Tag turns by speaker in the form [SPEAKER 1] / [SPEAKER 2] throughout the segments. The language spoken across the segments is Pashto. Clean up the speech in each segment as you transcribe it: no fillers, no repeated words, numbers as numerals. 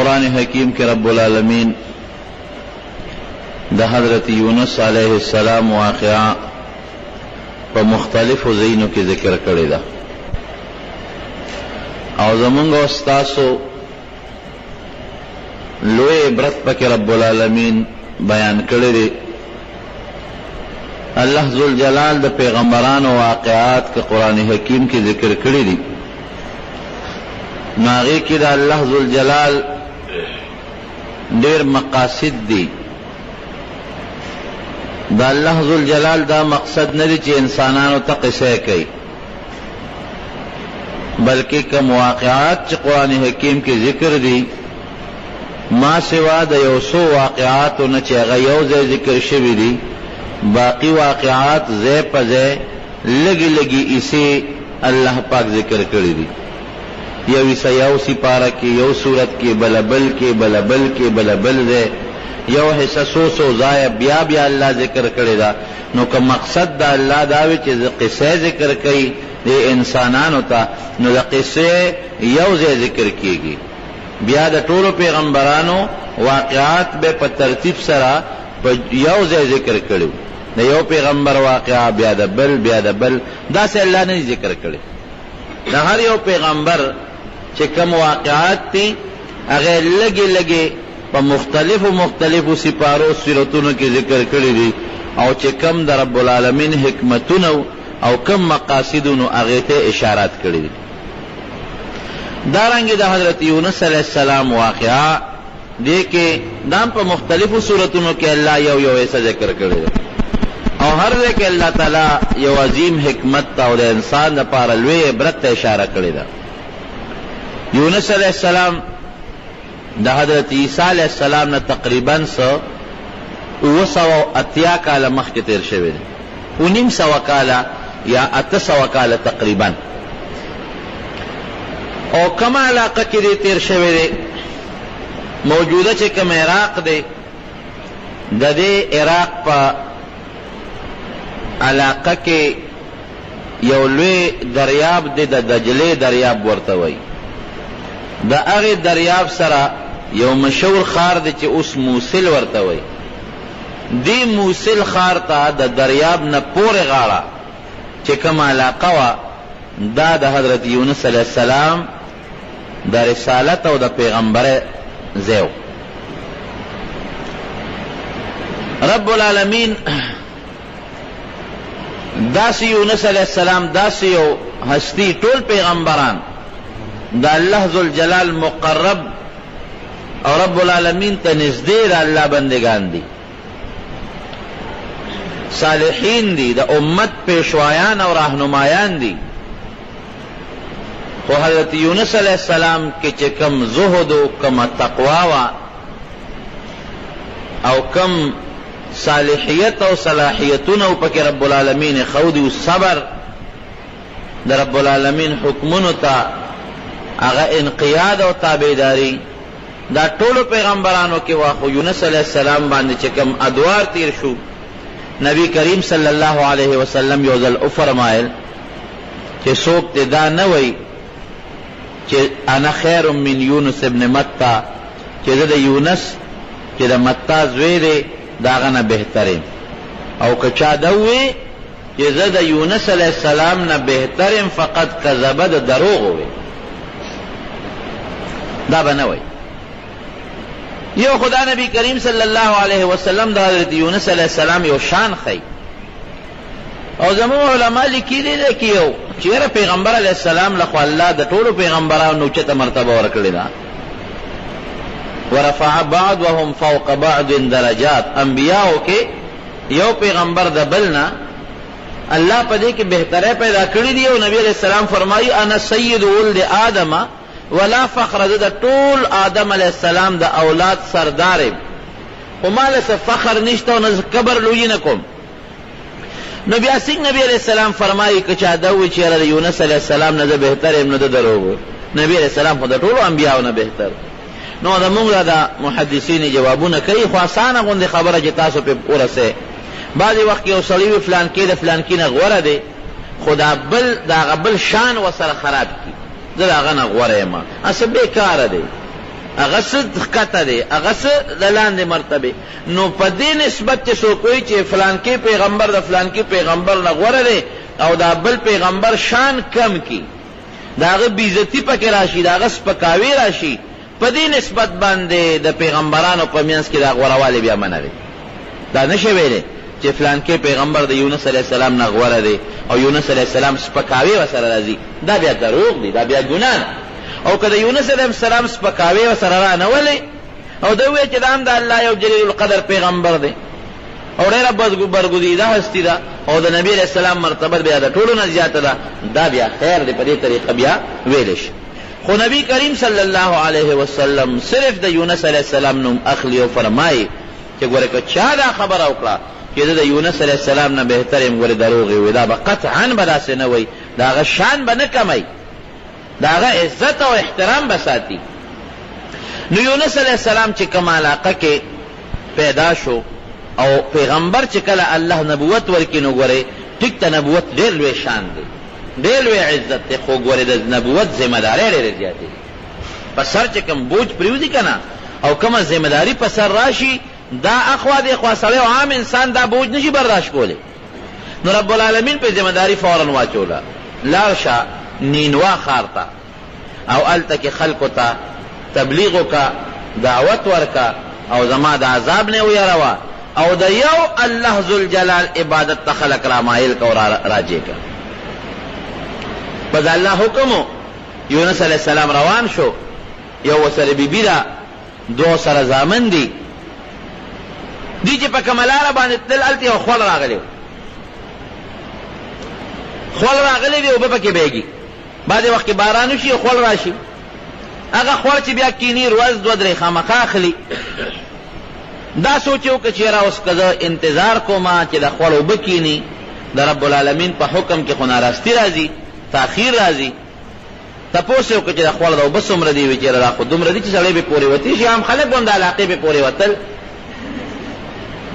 [SPEAKER 1] قرآن حکیم کے رب العالمین دا حضرت یونس علیہ السلام واقعہ پا مختلف زینوں کی ذکر کرے دا او زمونگا استاسو لوے عبرت پا کے رب العالمین بیان کرے دے اللہ ذوالجلال دا پیغمبران و واقعات کے قرآن حکیم کی ذکر کرے دی ناغی کی دا اللہ ذوالجلال دیر مقاصد دی دا اللہ ذوالجلال دا مقصد ندی چی انسانانو تا قصے کئی بلکہ کم واقعات چی قرآن حکیم کی ذکر دی ما سوا دا یوسو واقعاتو نچی غیو زی ذکر شوی دی باقی واقعات زی پا زی لگی لگی اسی اللہ پاک ذکر کری دی یو ایسا یو سپارہ کی یو صورت کی بلبل کی بلبل کی بلبل دے یو حصہ سو زائے بیا بیا اللہ ذکر کرے دا نو کہ مقصد دا اللہ داوی چیز قصے ذکر کئی دے انسانانو تا نو دا قصے یو زی ذکر کی گی بیا دا طول پیغمبرانو واقعات بے پا ترتیب سرا پا یو زی ذکر کرو دا یو پیغمبر واقعہ بیا دا بل دا سے اللہ نے ذکر کرے دا ہر یو پیغمبر چی کم واقعات تی اگر لگے لگے پا مختلف سپارو سیرتونو کی ذکر کری دی او چی کم دا رب العالمین حکمتونو او کم مقاصدونو اغیتے اشارات کری دی دارنگی دا حضرت یونس علیہ السلام واقعہ دیکھے دام پا مختلف صورتونو کے اللہ یو ایسا ذکر کری دی او ہر دے کہ اللہ تعالی یو عظیم حکمت تا او دا انسان دا پارلوی عبرت تا اشارہ کری دا یونس علیہ السلام دا حضرت عیسیٰ علیہ السلام نا تقریباً 280 کالا مخ کے تیر شوے دے 900 کالا یا 800 کالا تقریباً او کم علاقہ کی دے تیر شوے دے موجودہ چے کم عراق دے دا دے عراق پا علاقہ کے یولوی دریاب دے دا دجلے دریاب ورتوئی دا اغی دریاب سرا یو مشهور خار دی چی اس موسل ورتوئی دی موسل خار تا دا دریاب نا پور غارا چی کم علاقہ وا دا حضرت یونس علیہ السلام دا رسالت و دا پیغمبر زیو رب العالمین داسی یونس علیہ السلام داسی یو ہستی ټول پیغمبران دا اللہ ذوالجلال مقرب اور رب العالمین تا نزدې دا اللہ بندگان دی صالحین دی دا امت پیشوایان اور رہنمایان دی خو حضرت یونس علیہ السلام کے چے کم زہد و کم تقوا او کم صالحیت او صلاحیتون او پک رب العالمین خودی و صبر دا رب العالمین حکمونو تا اغا انقیاد او تابعداری دا ټولو پیغمبرانو کې واخو یونس علیہ السلام باندې چکم ادوار تیر شو نبی کریم صلی اللہ علیہ وسلم یوزل او فرمایل چې څوک ته دا نه وای چې انا خیر من یونس ابن متا چې دا یونس چې دا متا زوی دی داغه نه بهترین او کچا دوی چې زدا یونس علیہ السلام نه بهترین فقط کذب د دروغ وي دا بنوي یو خدا نبی کریم صلی اللہ علیہ وسلم دا حضرت یونس علیہ السلام یو شان خی او زمو علماء لکی دی دی کیو چیر پیغمبر علیہ السلام لخو اللہ دا طولو پیغمبران نوچت مرتبہ ورکلی دا ورفع بعضهم فوق بعض درجات انبیاءو کے یو پیغمبر دا بلنا اللہ پا دے کہ بہترے پیدا کری دی و نبی علیہ السلام فرمائی انا سید ولد آدم ولا فخر دا طول آدم علیہ السلام دا اولاد سردار ومال سے فخر نشتا و نز کبر لوی نکم نبی اسنگ نبی علیہ السلام فرمائی کچا دوی چیرہ دا یونس علیہ السلام نزا بہتر ام ندا دروگو نبی علیہ السلام خدا طول انبیاء نا بہتر نو دا مونگا دا محدثین جوابون کئی خواسانا گوندی خبر جتاسو پی ورسے بعضی وقت یو صلیوی فلان کی دا فلان کی نغور دے خدا بل دا غبل شان و سر خراب کی دا غنا غور ایما اصلا بیکار دے هغه څه ښکته دی، هغه څه د لاندې مرتبه. نو په دې نسبت چې څوک وایي چې فلانکي پیغمبر د فلانکي پیغمبر نه غوره دی او دا بل پیغمبر شان کم کی، دا هغه بېعزتي پکې راشي، دا هغه سپکاوي راشي، په دې نسبت باندې د پیغمبرانو په منځ کې دا غوروالی بیا منع دی. دا نشي ویلی چې فلانکي پیغمبر د یونس علیه السلام نه غوره دی او یونس علیه السلام سپکاوي ورسره راځي، دا بیا دروغ دی، دا بیا ګناه ده. او که د یونس علیه السلام سپکاوي ورسره رانولې او دا وویل چې دا هم د الله یو جلیل القدر پیغمبر دی او ډېره برګزیده هستي ده او د نبي علیه السلام مرتبه بیا د ټولو نه زیاته ده، دا بیا خیر دی، په دې طریقه بیا ویلی شي. خو نبی کریم صلی الله علیه وسلم صرف د یونس علیه السلام نوم اخلي او فرمایي چې ګوره که چا دا خبره وکړه چې د یونس علیه السلام نه بهتر یم ګوره دروغ وي، دا به قطعا به داسې نه وایي، د هغه شان به نه کمی، د هغه عزت او احترام به ساتي. نو یونس علیه السلام چې کوم علاقه کې پیدا شو او پیغمبر چې کله الله نبوت ورکړي نو ګوره ټیک ته نبوت ډېر لوی شان دی، ډېر لوی عزت دی، خو ګوره د نبوت ذمهدارۍ ډېرې زیاتې دي. په سر چې کوم بوج پرېوځي که نه او کومه ذمهداري په سر راشي، دا اخوا دی خوا سړی او عام انسان دا بوج نشي برداشت کولی. نو رب العالمین په ذمهداري فوراً واچوله، لاړ شه نینوا ښار ته او هلته کې خلکو ته تبلیغ وکړه، دعوت ورکړه او زما د عذاب نه ویروه او د یو الله ذوالجلال عبادت ته خلک رامایل که او راجع که. په د الله حکم یونس علیه السلام روان شو، یو ورسره بیبي ده، دو سره زامن دي. دی چې په کومه لاره باندې تلل هلته یو خوړ راغلی و، خوړ راغلی دی، اوبه پکې بهیږي، بعضې وخت کې باران وشي خوړ راشي، هغه خوړ چې بیا کینی ورځ دوه درې خامخا اخلي. دا سوچ یې وکړه چې یاره اوس که زه انتظار کومه چې د خوړ اوبه کیني، د رب العالمین په حکم کې خو ناراستی راځي، تاخیر راځي. تپوس یې وکړه چې د خوړ د اوبه څومره دي؟ وایي چې یاره دا خو دومره دي چې سړی پې پورې وتي شي، عام خلک به هم د علاقې پې پورې وتل.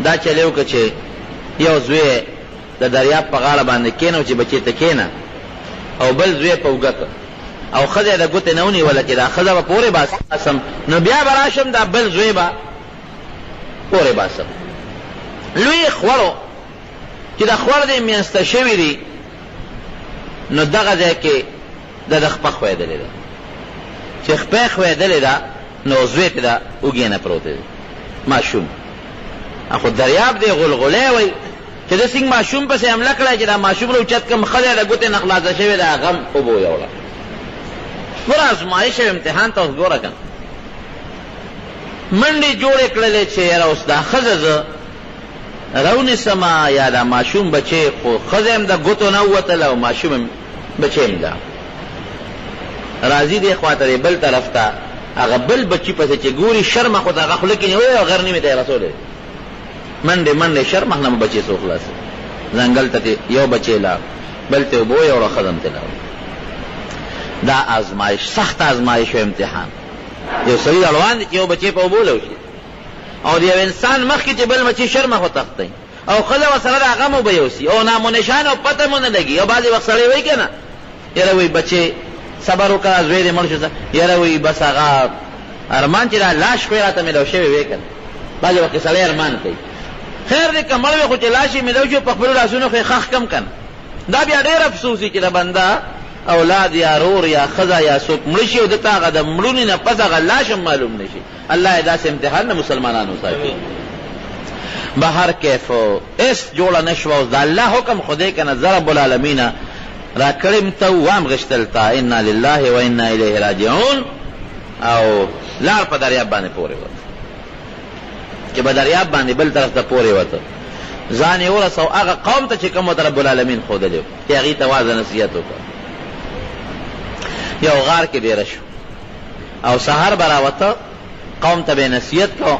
[SPEAKER 1] دا چلی وکړه چې یو زوی د دریاب په غاړه باندې کېنو چې بچې ته کېنه او بل زوی په اوږه که او ښځه د ګوتې نه ونیوله چې دا ښځه به پورې باسم، نو بیا به راشم دا بل زوی به پورې باسم. لوی خوړو چې د خوړ دې میانسته شوي دي، نو دغه ځای کې د خپه خویدلې ده، چې خپه خویدلې ده نو زوی ته د اوږې نه پروت دی ماشوم. اخو دریاب دی غلغلی وی چې د څنګه ماشوم پسې حمله کړی چې دا ماشوم را اوچت کړم، ښځه د ګوتې نه خلاصه شوې ده، هغه هم اوبو یوړه. ګوره ازمایش او امتحان ته اوس ګوره که منډې جوړې کړلې چې یاره اوس دا ښځه زه راونیسمه یا دا ماشوم بچی، خو ښځه هم د ګوتو نه ووتله او ماشوم هم بچی هم ده. راځي دې خوا ته بل طرف ته هغه بل بچي پسې چې ګوري شرمه خو د هغه خوله کې نیولی او غر نیمې ته یې رسولی، منډې منډې شرمه نه بچی څو خلاص ځنګل ته یو بچی لاړ، بل ته اوبه یوړه، ښځه هم ته لاړ. دا ازمایش، سخت ازمایش او امتحان. یو سړي روان دي چې یو بچی په اوبو لوشي او د یو انسان مخکې چې بل بچی شرمه خو تختی او ښځه ورسره د هغه مو به یوسي او نام و نشان او پته مو نه لګي. او بعضې وخت سړی وایي که نه یاره وایي بچی صبر وکړه زوی دې مړ شو، یاره وایي بس هغه ارمان چې دا لاش خو یې راته میلاو شوی وی که نه. بعضې وخت سړی ارمان کوي، خیر دی که مړ وی خو چې لاش یې میلاو شو په خپلو لاسونو خو یې خښ کم که نه. دا بیا ډېر افسوس وي چې د بنده اولاد یا رور یا ښځه یا څوک مړه شي او دته هغه د مړونې نه پس هغه لاش هم معلوم نه شي. الله یې داسې امتحان نه مسلمانانو ساتي. بهر کیف اس جوړه نه شوه، اوس د الله حکم خدای که نه زه رب العالمین را کړم ته وام غشتل تا انا لله و انا الیه راجعون، او لار په دریاب باندې پورې وته چې په دریاب باندې بل طرف ته پورې وته، ځان یې ورسو هغه قوم ته چې کوم ورته رب العالمین ښودلی چې هغې ته واضح نصیحت وکړه. یو غار کې ډېره شو او سهار به راوته، قوم ته به نصیحت کو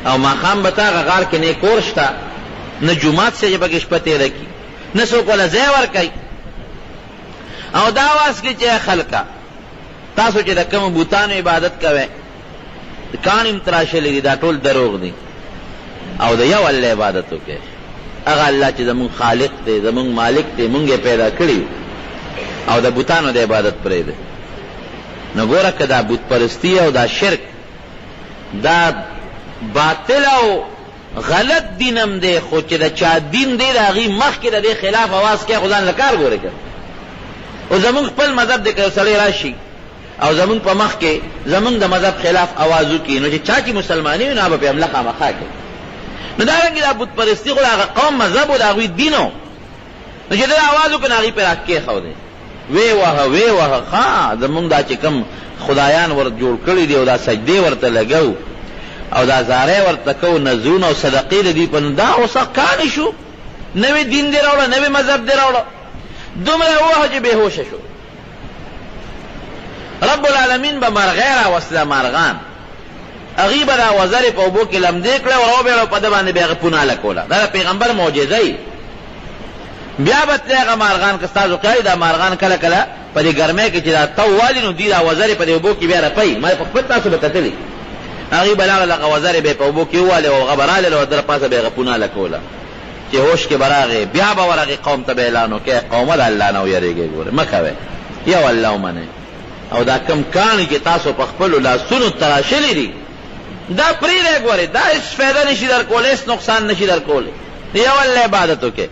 [SPEAKER 1] او ماښام به ته هغه غار کې نه کور شته، نه جومات شته چې پکې شپه تېره کړي، نه څوک وله ځای ورکوي. او دا واس کې چې خلکه تاسو چې د کومو بوتانو عبادت کوئ، کاڼي م تراشلي دي، دا ټول دروغ دي، او د یو الله عبادت وکړئ، هغه الله چې زمونږ خالق دی، زمونږ مالک دی، مونږ یې پیدا کړي، او د بوتانو د عبادت پرېږدئ. نو ګوره که دا بت پرستی او دا شرک دا باطل او غلط دینم دے، خو چې دا چا دین دے دا غي مخ کې د دې خلاف आवाज کې خدان لکار ګوري کړ. او زمون خپل مذهب دې کړو سړی راشي او زمون په مخ کې زمون د مذهب خلاف आवाज وکړي، نو چې چا چې مسلمانۍ نه به حمله خامخا کوي. نو دا رنګ دا بت پرستی خو هغه قوم مذهب او دا غوي دینو، نو چې دا आवाज وکړي هغه پر راکې خو دې وی واه ها زمون دا چې کم خدایان ور جوړ کړی دی او دا سجدي ورته لګاو او دا زاره ورته کو نذرون او صدقې دې په دا اوسه کان شو، نوې دین دی راوړل، نوې مذهب دی راوړل، دومره واه چې بهوش شو. رب العالمین به مرغیرا وسله مرغان اغیب را وزر په وبو کې لم دې کړه او به په د باندې به پونه لکولا. دا پیغمبر معجزه ای. بیا به هغه مرغان کستازو قاعده مرغان کله کله په دې ګرمه کې چې دا توالي نو دی را وزر په وبو کې بیا رپي ما په خپل تاسو به کتلی اغیب لا وزر به په وبو کې واله او غبراله او در پاسه به پونه لکولا چې هوش کې براغه بیا به ورغه قوم ته اعلان وکړي قوم د الله نه یریږي ګوره مکه یا والله منه او دا کم کانی چې تاسو په خپل لاسونو تراشلې دي دا پری راګوره دا هیڅ فائدہ نشي در کولې، هیڅ نقصان نشي در کولې. یا والله عبادت وکړي.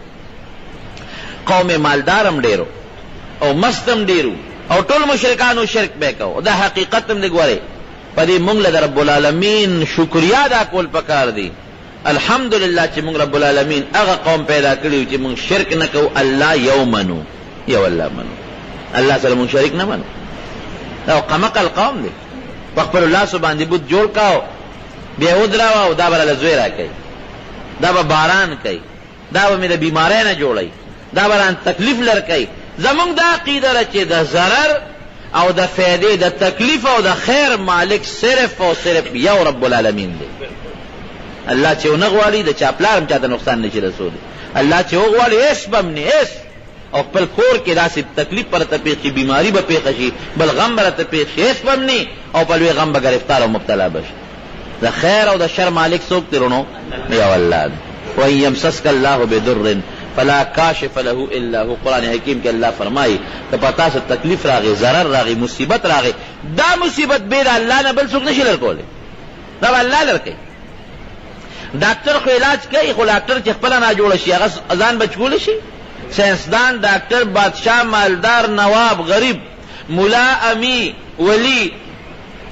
[SPEAKER 1] قوم مالدارم ډیرو او مستم ډیرو او ټول مشرکانو شرک وکاو. دا حقیقت هم دی ګوره په دې مونږ له رب العالمین شکریا ادا کول پکار دي. الحمدلله چې مونږ رب العالمین هغه قوم پیدا کړیو چې مونږ شرک نه کوو، الله یو منو یا والله منو، الله سره مونږ شریک نه منو. او قمقل قوم دی په خپل الله سبحانه بوت جوړ کاو بیا ودراو دا بل زوی را کوي، دا به باران کوي، دا به مې د بیماری نه جوړي، دا بران تکلیف لر کوي. زمونږ دا عقیده چې د ضرر او د فائدې د تکلیف او د خیر مالک صرف او صرف یو رب العالمین دی. الله چې ونغواړي د چا پلارم چاته نقصان نشي رسول. الله چې وغواړي هیڅ بم نه هیڅ او خپل کور کې داسې تکلیف پر ته پیښي، بیماری به پیښ شي، بل غم به ته پیښ شي، هیڅ بم نه او په لوی غم به گرفتار او مبتلا بشي. د خیر او د شر مالک څوک ترونو یا الله. و يمسسك الله بضر فلا کاشف له الا هو. قرآن حکیم کې الله فرمایي که پتا څه تکلیف راغی، ضرر راغی، مصیبت راغی، دا مصیبت به الله نه بل څوک نشي لرکوله، دا الله لرکي. ډاکټر خو علاج کوي، خو ډاکټر چې خپل نه جوړ شي هغه ځان بچول شي. ساينسدان، ډاکټر، بادشاہ، مالدار، نواب، غریب، مولا، امی، ولی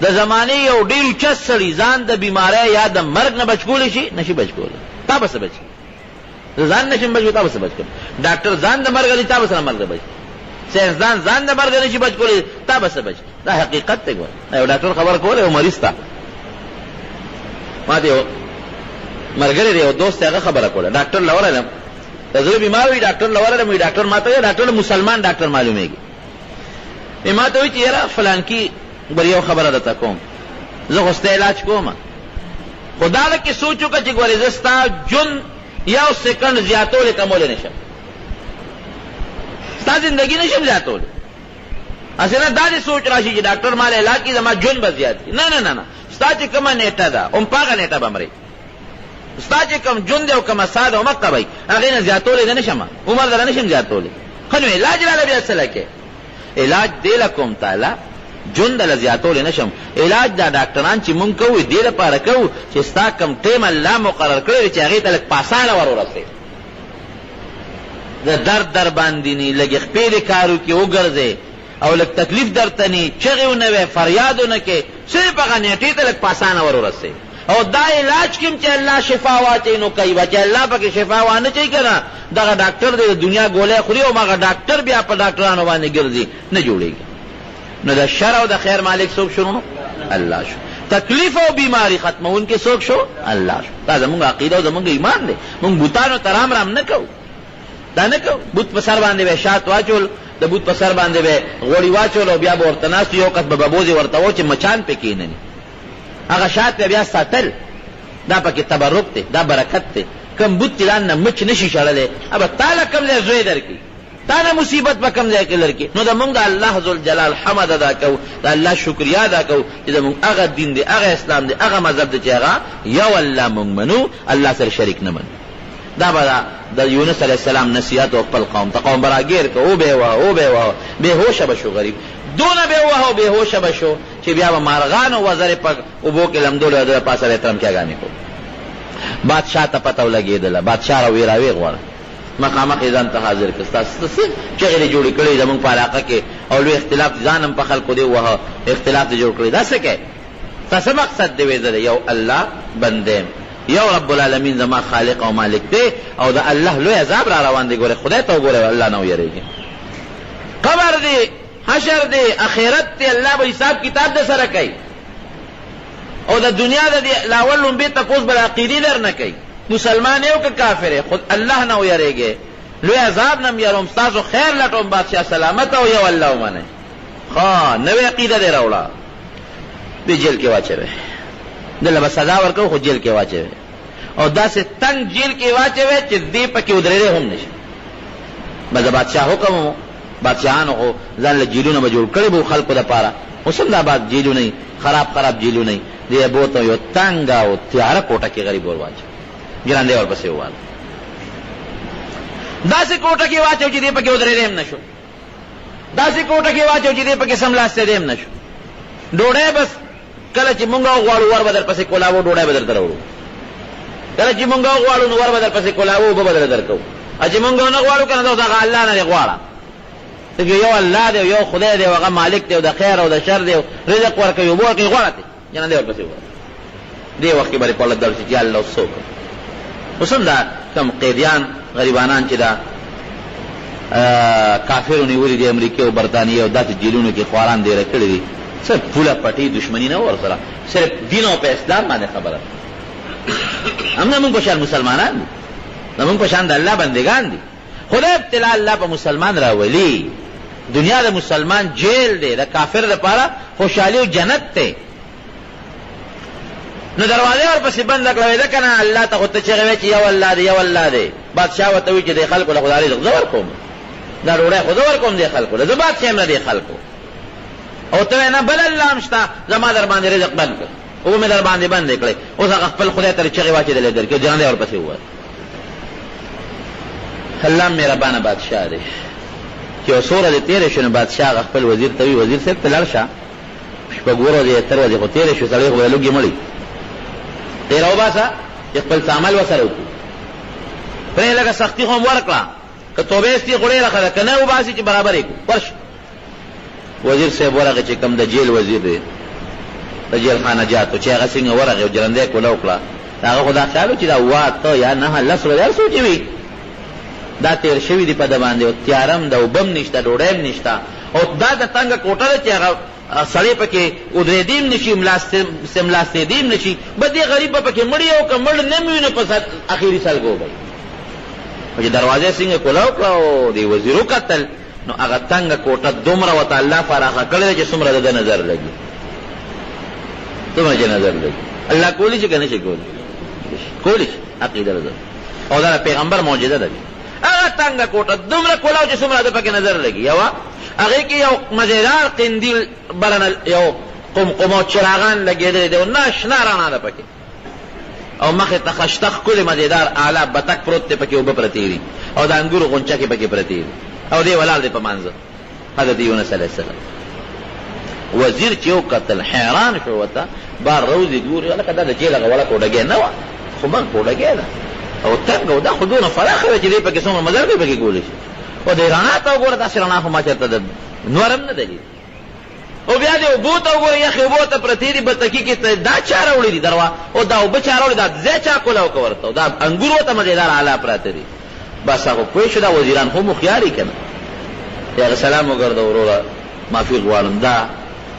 [SPEAKER 1] د زمانه یو ډیر چس سړي ځان د بیماری یا د مرګ نه بچول شي نشي بچول. تا بس بچ ځان نشم بچو، تا بس بچ. ډاکټر ځان د مرګ نه، تا بس نه مرګ بچ. ساينسدان ځان د مرګ نه شي بچول، تا بس بچ. دا حقیقت دی ګور. یو ډاکټر خبر کوله او مریض تا ما ته مرګره دی او دوست هغه خبره کوله ډاکټر لورلم زه بیمار وی ډاکټر لورلم، ډاکټر ماته ډاکټر مسلمان ډاکټر معلومیږي. ماته وی چې یاره فلان کی بر یو خبره ده کوم زه خو ست علاج کوم، خدا لکه سوچو که چې ګورې زستا جون یو سکند زیاتول کمول نشم، ستا زندگی نشم زیاتول. اسنه دا دې سوچ راشي چې ډاکټر مال علاج کی زما جون به زیات کی. نه نه نه، ستا چې کومه نیټه ده اون پاګه نیټه بمري، ستا چې کوم جون دی او کوم ساده او مکه وای هغه نه زیاتول نه نشم، عمر در نشم زیاتول. خنو علاج لاله بیا سلکه علاج دی لکم تعالی جون دل زیاتول نشم. علاج دا ډاکټران چې مونږ کوو دی لپاره کوو چې ستا کم ټیم الله مقرر کړی چې هغه ته لک پاسانه ورورسته، د درد در باندې نه لګي خپل کارو کې وګرځي او لک تکلیف درته نه چغیونه وي فریادونه کې صرف هغه نیټه ته لک پاسانه ورورسته. او دا علاج کوم چې الله شفا واچي نو کوي، چې الله پکې شفا وانه چي کنه دا ډاکټر د دنیا ګولې خوري او ما ډاکټر بیا په ډاکټرانو باندې ګرځي نه جوړيږي. نو د شر او د خیر مالک څوک شو؟ الله شو. تکلیف او بیماری ختمون کې څوک شو؟ الله شو. دا زموږ عقیده او زموږ ایمان دی. موږ بوتانو ترام رام نه کوو، دا نه کوو. بوت په سر باندې به شات واچول، د بوت په سر باندې به غوړی واچول او بیا به ورته ناست یو کس به ببوزي ورته و چې مچان پکې نه ني، هغه شات بیا ساتل. دا پکې تبرک دی، دا برکت دی. کم بوت چې نه مچ نشي شړلې اب تعالی کم له زوی درکې تا نه مصیبت په کم ځای کې لرکی. نو د مونږ الله ذل جلال حمد ادا کو، د الله شکریا ادا کو چې د مونږ هغه دین دی، هغه اسلام دی، هغه مذهب دی چې هغه یو الله مونږ منو، الله سره شریک نه منو. دا به د یونس علیه السلام نصیحت او خپل قوم ته قوم براګیر کو او به وا به هوش بشو غریب دونه به وا او به هوش بشو چې بیا به مارغانو وزرې په اوبو کې لمدولې او د پاسه احترام کیاګانې کو. بادشاہ ته پته ولګېدله، بادشاہ راوی غواړه مخامخ یې ځان ته حاضر کړ. ستاسو څه چغې جوړې کړې زمونږ په علاقه کې او لوی اختلاف ځان هم په خلکو دی ووهه، اختلاف دې جوړ کړی، دا څه کوې؟ څه مقصد دی؟ وې زه د یو الله بندې یم، یو رب العالمین زما خالق او مالک دی او د الله لوی عذاب را روان دی. ګوره خدای ته وګوره، الله نه ویریږي. قبر دی، حشر دی، اخرت دی، الله به حساب کتاب د سره کوي او د دنیا د لاول لومبې تپوس بل عقیدې در نه کوي. مسلمان یو که کافر خود الله نه ویریږي، لوی عذاب نه یروم، ستاسو خیر لټوم، بادشاہ سلامت او یو الله ومنه. ها نوې عقیده دی راوړه، دې جیل کې واچوي، دله به سزا ورکو خو جیل کې واچوي او داسې تنگ جیل کې واچوي چې دې پکې ودرېدی هم نشي. بس د بادشاہ حکم و، بادشاہانو خو ځان له جیلونه به جوړ کړي به خلکو دپاره، اوس هم دا باد جیلونه خراب جیلونه دې بوته یو تنګ او تیاره کوټه کې غریب ور واچوي، ګرانده ورپسې وواله داسې کوټه کې واچو چې دې پکې ودرېدی هم نشو، داسې کوټه کې واچو چې دې پکې سملاستېدی هم نشو. ډوډۍ بس کله چې مونږ وغواړو ور به در پسې کولاوو، ډوډۍ به درته راوړو. کله چې مونږ وغواړو نو ور به در پسې کولاوو، اوبه به در درکوو. چې مونږ ونه غواړو که نه اوس هغه الله نه دې غواړه، یو الله دی، یو خدای دی، هغه مالک دی او د خیر او د شر دی، رزق ورکوي، اوبه ورکوي، غواړه دی جنه دی ورپسې وغواړه. دې وخت کې به دې په الله درشي چې الله څوک. اوس هم دا کم قیدیان غریبانان چې دا کافرو نیولي دي امریکې او برطانیې او داسې جیلونو کې خواران دیره کړي دي، صرف پوله پټي دشمنی نه ور سره، صرف دین او په اسلام باندې خبره. هم زمونږ په شان مسلمانان دي، زمونږ په شان د الله بندگان دي. خدای ابتلا الله په مسلمان راولي. دنیا د مسلمان جیل دی، د کافر لپاره خوشحالي او جنت دی. نو دروازه ورپسې بنده کړه، ده که نه الله ته خو ته چغې وایې چې یو الله دی، یو الله دی. بادشاه ورته وایي چې دې خلکو له خدای رزق زه ورکوم، دا ډوډۍ خو زه ورکوم دې خلکو له، زه بادشاه یم نه دې خلکو. او ته نه بل الله هم شته، زما در باندې رزق بند کړ، اوبه مې در باندې بندې کړې، اوس هغه خپل خدای ته چغې واچېدلې در کې جنانده ورپسې وویل. الله مهربانه بادشاه دی چې یو څو ورځې تېرې شوې نو بادشاه هغه خپل وزیر ته وایي وزیر صاحب ته لاړ شه، شپږ ورځې اتر ورځې خو تېرې شوې، سړی خو به لوږې مړي، ته یې راوباسه چې خپل تعامل ورسره وکړو، پرې لږه سختي خو هم ورکړه، که توبې استي خو ډېره ښه ده، که نه وباسي چې برابر یې کړو ورشه. وزیر صاحب ورغی چې کوم د جیل وزیر دی، د جیل خانه جاتو چې هغه څنګه ورغی او جرنده یې کوله وکړه، هغه خو دا خیال و چې دا اووه اته یا نهه لس ورځې هر څو چې وي دا تېر شوي دي په ده باندې، او تیارم ده، اوبه هم نشته، ډوډۍ هم نشته، او دا د تنګه کوټه ده چې هغه سړی پکې ودرېدی هم نشي، سملاستېدی هم نشي، به دې غریب به پکې مړي او که مړ نه مې وي نو په اخري سلګو به چې دروازه څنګه کوله وکړه او دې وزیر وکتل نو هغه تنګه کوټه دومره ورته الله فراخه کړې ده چې څومره د ده نظر لګي، څومره چې نظر لګي. الله کولی شي که نه شي کولی شي، عقیده ده او دا پیغمبر معجزه ده. هغه تنګه کوټه دومره کولاو چې څومره د پکې نظر لګي. یو هغې کې یو مزیدار قندیل برنه یو قمقمه چراغان لګېدلې دی او ناشنا رڼا ده پکې، او مخې ته خشته ښکلې مزیدار اعلی بتک پروت دی پکې، اوبه پرتې دي او د انګورو غونچه کې پکې پرتې دي او دی ولاړ دی په منځه. حضرت یونس علیه السلام وزیر چې یو کتل حیران شو، ورته بار روزي ګوري لکه دا د جیل هغه وړه کوټګۍ نه وه، خو من کوټګۍ ده او تنګه او دا خو دونه فراخه ده چې دی پکې څومره مزل کوي پکې کولی شي. او د رڼا ته وګوره، داسې رڼا خو ما چېرته د نور هم نه ده لید. او بیا دې اوبو ته وګوره، یخې اوبو ته پرتې دي بتکي کې، دا چا راوړي دي دروا، او دا اوبه چا راوړي، دا ځای چا کولاو که ورته، دا انګور ورته مزېدار اعلی پراته دي. بس هغه پوه شو دا وزیران خو مخیار یې که نه. هغه سلام وګرده وروره معافي غواړم، دا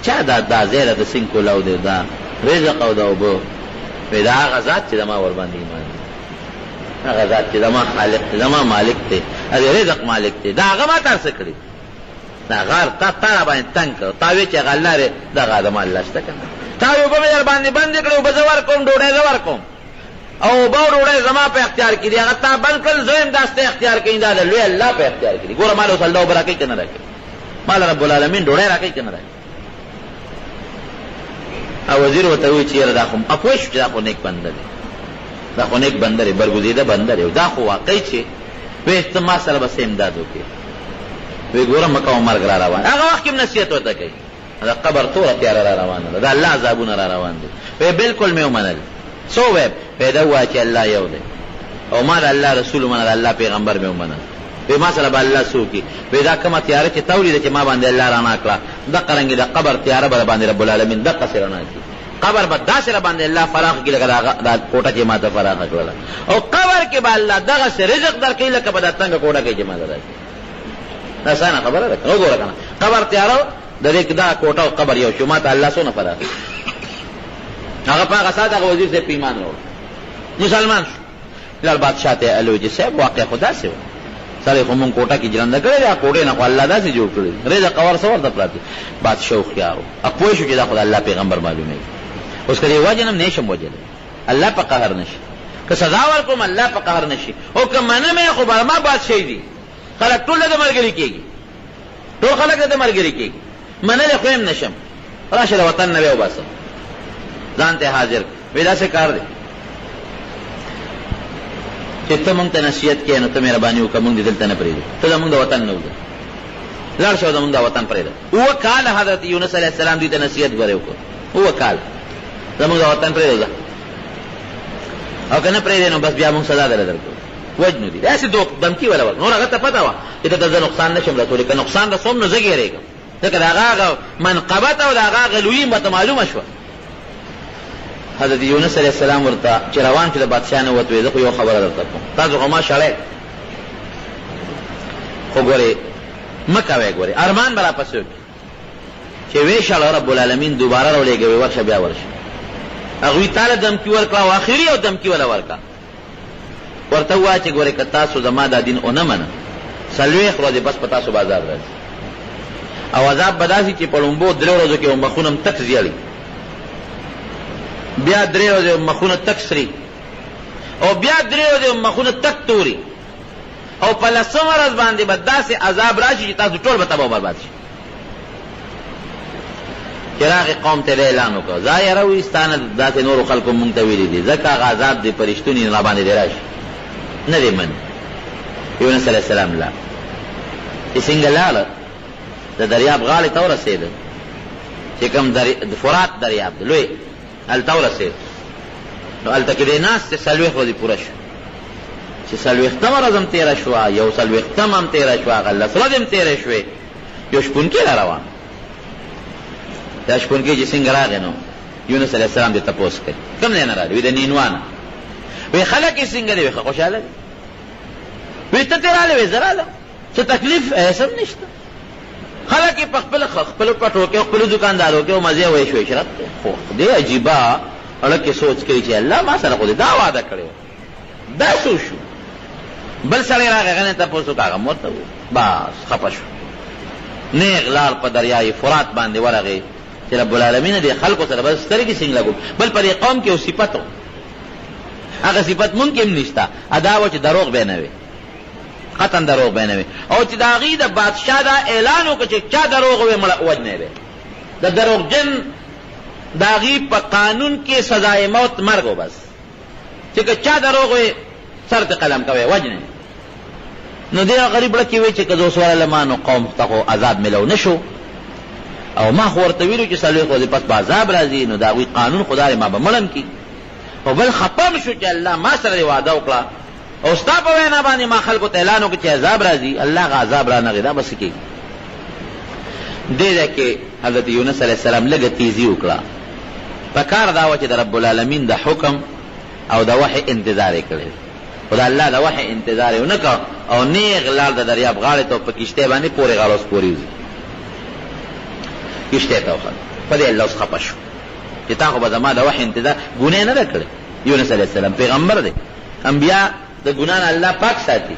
[SPEAKER 1] چا دا ځای ده د سیند کولاو دی، دا رزق او دا اوبه، وایي دا هغه ذات چې زما ورباندې ایمان دی، هغه ذات چې زما خالق دی، زما مالک دی، د رزق مالک دی، دا هغه ما تا څه کړي، دا غار تا را باندې تنګ کړ، تا وایې چې هغه الله دی، دغه د ما الله شته که نه، تا وایي اوبه مې در باندې بندې کړې، اوبه زه ورکوم، ډوډۍ زه ورکوم، او اوبه او ډوډۍ زما په اختیار کې دي، هغه تا بند کړل، زه یم دا ستا اختیار کوي، دا د لوی الله په اختیار کې دي. ګوره مال اوس الله اوبه راکوي که نه راکوي، مال رب العالمین ډوډۍ راکوي که نه راکوي. او وزیر ورته وایي چې یاره دا خو اپوه شو چې دا خو نیک بنده دی، دا خو نیک بنده دی، برګزیده بنده دی، دا خو واقعي چې وایي ته ما سره بس امداد وکړې، وایي ګوره مکه او مرګ را روان. هغه وخت کې هم نصیحت ورته کوي دا قبر توره تیاره را روانه ده، دا الله عذابونه را روان دي. وی بالکل مې ومنل. سو وی پیدا وایي چې الله یو دی او ما د الله رسول ومنه، د الله پیغمبر مې ومنه. وی ما سره به الله څوک وی دا کومه تیاره چې تا ولیده چې ما باندې الله رڼا کړه، دقه رنګې د قبر تیاره به باندې رب العالمین دقسې رڼا کړي. قبر به داسې را باندې الله فراخ کړي لکه دا کوټه چې ما ته فراخه کړله، او قبر کې به الله دغسې رزق درکوي لکه په دا تنګه کوټه کې چې ما ته راکړي. دا اسانه خبره ده. وګوره که نه قبر تیاره د دې دا کوټه او قبر یو شو، ما ته الله څونه فراخ کړي. هغه په هغه ساعت هغه وزیر صاحب په ایمان راوړ، مسلمان شو. لال بادشاه ته الوجي صاحب واقع خدا سي سره خو مونږ کوټه کې جرنده کړی دا کوټه نه خو الله داسې جوړ کړی رضا قور سور ته پراته. بادشاه خيارو اپوي شو چې دا خدای الله پیغمبر معلومه اوس کله وجنم نشم وجل الله په قهر نشي، که سزا ورکوم الله په قهر نشي، او که منه مې خو ما بادشاہ دي خلک ټول د مرګري کېږي، ټول خلک د مرګري کېږي، منه له خو هم نشم. راشه وطن نه و بس ځان ته حاضر وې دا څه کار دی چې ته مونږ ته نصیحت کې نو ته مهرباني وکړه، مونږ دې دلته نه پرېږدو، ته زمونږ د وطن نه وځه، لاړ شو زمونږ د وطن پرېږده. اووه کاله حضرت یونس علیه السلام دوی ته نصیحت غوړې وکړه، اووه کاله زمونږ د وطن پرېږده، او که نه پرېږدې نو بس بیا مونږ سزا درله درکړو، وجنو دي. داسې دمکي ولا ورکړه. نور هغه ته پته وه چې ته ته زه نقصان نشم رسولی، که نقصان رسوم نو زه ګېرېږم، ځکه د هغه منقبت او د هغه لویي به ته معلومه شوه. حضرت یونس علیہ السلام ورته چې روان چې د بادشاہ نه وته زه خو یو خبره درته کوم، تاسو خو ما شړئ خو ګورې مه کوئ، ګورې ارمان به را پسې وکړي چې ویې شړه رب العالمین دوباره راولېږوي ورشه بیا ورشه. هغوی تاله دمکي ورکړه او اخري او دمکي وله ورکړه، ورته ووایه چې ګورې که تاسو زما دا دین ونه منه 40 ورځې بس په تاسو بازار راځي، او عذاب به داسې چې په لومبو 3 ورځو کې مخونه هم تک زیړي، بیا 3 ورځې مخونه تک سري، او بیا 3 ورځې مخونه تک توري، او په 10 ورځ باندې به داسې عذاب راشي چې تاسو ټول به تباه برباد شي. چې راغې قوم ته اعلان وکړه ظاهره وي ستانه داسې نورو خلکو مونږ ته ویلي دي، ځکه هغه عذاب د پرشتوني را باندې دی راشي، نه دی مني. یونس علیه السلام لاړ، چې څنګه لاړه د دریاب غاړې ته ورسېده، چې کوم فرات دریاب دی لوی، هلته ورسېد. نو هلته کې دی ناست چې 40 ورځې پوره شو، چې 40مه ورځ هم تېره شوه، یو 40مه هم تېره شوه، هغه 10 ورځې هم تېرې شوې، یو شپونکي را روان. دا شپونکي چې څنګه راغی نو یونس علیه السلام دې تپوس کوي کوم ځای نه راغلی؟ وی د نینوانه. وی خلک یې څنګه دی؟ وی ښه خوشحاله دي. وی ته ترې راغلی؟ وی زه راغلم، څه تکلیف هیڅ نشته، خلک یې په خپلو پټو کې خپلو دکاندارو کې مزې وایي شو عشرت دی. خو دې عجیبه اړه کې سوچ کوي چې الله ما سره خو دې دا وعده کړی دا څه شو؟ بل سړی راغی هغه نه تپوس وکړه، هغه هم ورته بس خفه شو. نیغ لاړ په دریای فرات باندې ورغی چې رب العالمین دې خلکو سره بس سترګې څنګه لګول. بل پر دې قوم کې یو صفت و، هغه صفت مونږ کې هم نشته، ادا و چې دروغ به نه وي، قطن دروغ به نه وي، او چې د هغې د بادشاه دا اعلان وکړه چې چا دروغ وی مړه وجنی دی. د دروغجن د هغې په قانون کې سزای موت مرګ و، بس چې که چا دروغ وی سر ته قلم کوي وجنی. نو دې غریب لکې وی چې که زه اوس ورغلم نو قوم ته خو عذاب میلو نه شو، او ما خو ورته ویلو چې 40 ورځې پس به عذاب راځي، نو د هغوی قانون خدای ما به مړم کي. او بل خپه م شو چې الله ما سره وعده وکړه او ستا په وینا باندې ما خلکو ته اعلان وکړه چې عذاب راځي، الله هغه عذاب را نغی، دا بس کېږي. دې ځای کې حضرت یونس علیه السلام لږه تیزي وکړه. په کار دا وه چې د رب العالمین د حکم او د وحي انتظار یې کړی، خو د الله د وحي انتظار یې ونه کړ، او نیغ لاړ د دریاب غاړې ته په کشتۍ باندې پورې غاړه اوس پورې وځي کشتۍ ته وخت. په دې الله اوس خفه شو چې تا خو به زما د وحي انتظار ګناه نه ده کړې. یونس علیه السلام پیغمبر دی، انبیا د ګناه نه الله پاک ساتي،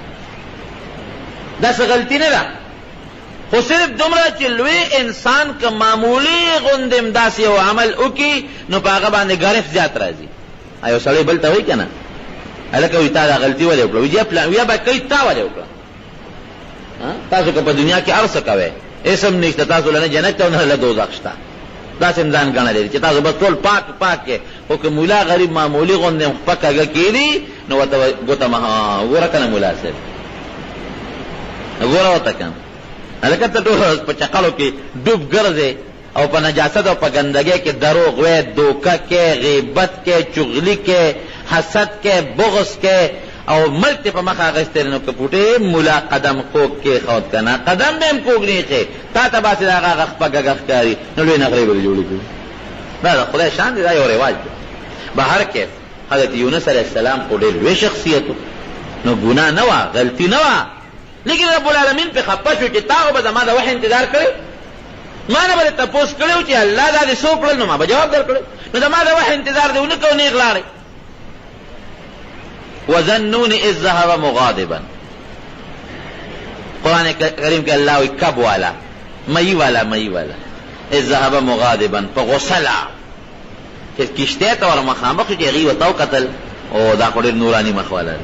[SPEAKER 1] دا څه غلطي نه ده، خو صرف دومره چې لوی انسان که معمولی غوندې داسې یو عمل وکړي نو په هغه باندې ګرفت زیات راځي. یو سړی بل ته وایي که نه هلکه وایي تا دا غلطي ولې وکړه؟ وایي یا به کوي تا ولې وکړه؟ تاسو که په دنیا کې هر څه کوئ اسم نشته، تاسو له نه جنت ته او نه له دوزخ شته، داسې ځان ګڼلی چې تاسو بس ټول پاک پاک کې. خو که مولا غریب معمولي غوندې خپه کږه کېدي نو ورته ګوته ګوره که نه مولا صاحب ګوره ورته که نه هلکه ته ټول په چقلو کې ډوب ګرځې، او په نجاست او په ګندګۍ کې دروغ وې، دوکه کې، غیبت کې، چغلی کې، حسد کې، بغض کې، او ملک په مخ اغستې نو کپوټې مولا قدم کوک کې خود کنه قدم به هم کوک نه کې تا ته باسي دا غغ پګغ کاری نو لوی نغری به جوړی کړي. دا خدای شان دی، دا یو رواج دی. بهر کې حضرت یونس علیہ السلام کو ډېر لوی شخصیت نو ګناه نه وا، غلطی نه وا، لیکن رب العالمین په خپه شو چې تا به زما د وحی انتظار کړی، ما نه به تپوس کړو چې الله دا دې څوک کړل، نو ما به جواب درکړی، نو زما د وحی انتظار دی ونه کو نه غلاړي. وظنون اذ ذهب مغاضبا، قرآن کریم کې الله وی کب والا مئی والا اذ ذهب مغاضبا په غسلا چې کشته ته ور مخامخ چې غي وتاو قتل او دا خو ډېر نورانی مخ والا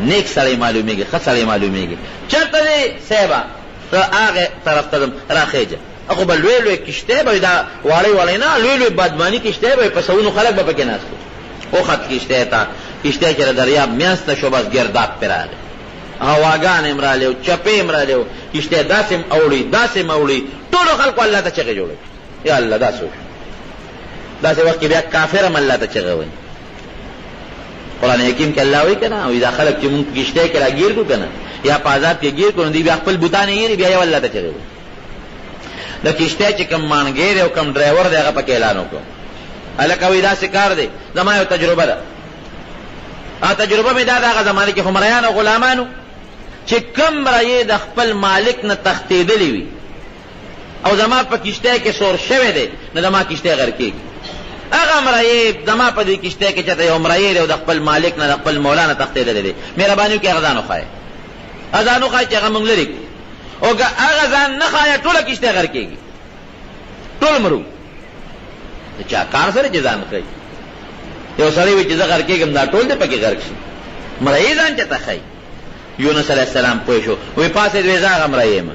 [SPEAKER 1] نیک سړی معلومیږي، ښه سړی معلومیږي. چرته دی صاحبه ته هغه طرف ته راخېجه اخو بل لوی لوی کشته به دا واړی نه لوی لوی بدمانی کشته به په سونو خلک به پکې ناست او خط کشته تا کشته چې دریاب میاسته شو بس گرداب پراله هواګان امراله او چپې امراله کشته داسې اوړي ټول خلکو الله ته چغې جوړي یا الله داسې وخت کې بیا کافر هم الله ته چغې وایي. قرآن حکیم کې الله وایي کنه او دا خلک چې مونږ کشته کې راګیر کو کنه یا په آزاد کې گیر کو نو دی بیا خپل بوتانه یې بیا یو الله ته چغې وایي. د کشته چې کم مانګیر او کم ډرایور دی هغه پکې اعلان وکړ الکوی دا سکار دی زما یو تجربه ده. تجربه می دا هغه زمانه کې همریان او غلامانو چې کم رایې د خپل مالک نه تختیدلی وي او زما په کشته کې سور شوی دی نو زما کشته غر کېږي. هغه مرایې زما په دې کشته کې چې یو مرایې دی او د خپل مالک نه د خپل مولانا تختیدلی دی مهرباني وکړئ اذان وخایئ چې هغه مونږ لري او که هغه ځان نه خایه ټوله کشته غر کېږي ټول مرو چا کار سره چې ځان کوي یو سړی وي چې زه غر کېږم دا ټول دې پکې غرق شي مرایې ځان چېته ښایي. یونس علیه السلام پوه شو وی پاسېد وی زه هغه مرایې یم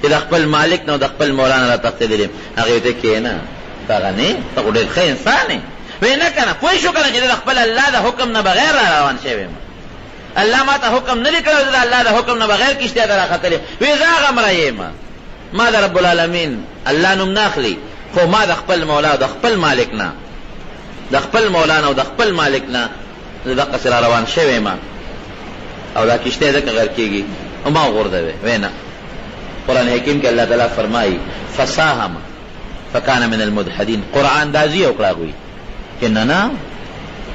[SPEAKER 1] چې د خپل مالک نه او د خپل مولانا را تښتېدلی یم. هغې ته کښېنه ته هغه نه ته خو ډېر ښه انسان یې وی نه که نه پوه شو که نه چې د خپل الله د حکم نه بغیر را روان شوی یم الله ما ته حکم نه دی کړی د الله د حکم نه بغیر کشتیا ته راختلی وی زه هغه مرایې یم ما د رب العالمین الله نوم نه اخلي خو ما د خپل مولا او د خپل مالک نه د خپل مولانا او د خپل مالک نه دغه سره روان شوی ما او دا کشته دغه غر کېږي او ما غورځوي وینا. قرآن حکیم کې الله تعالی فرمایي فساهم فکان من المدحدین قرآن دازی وکړه وی چې نه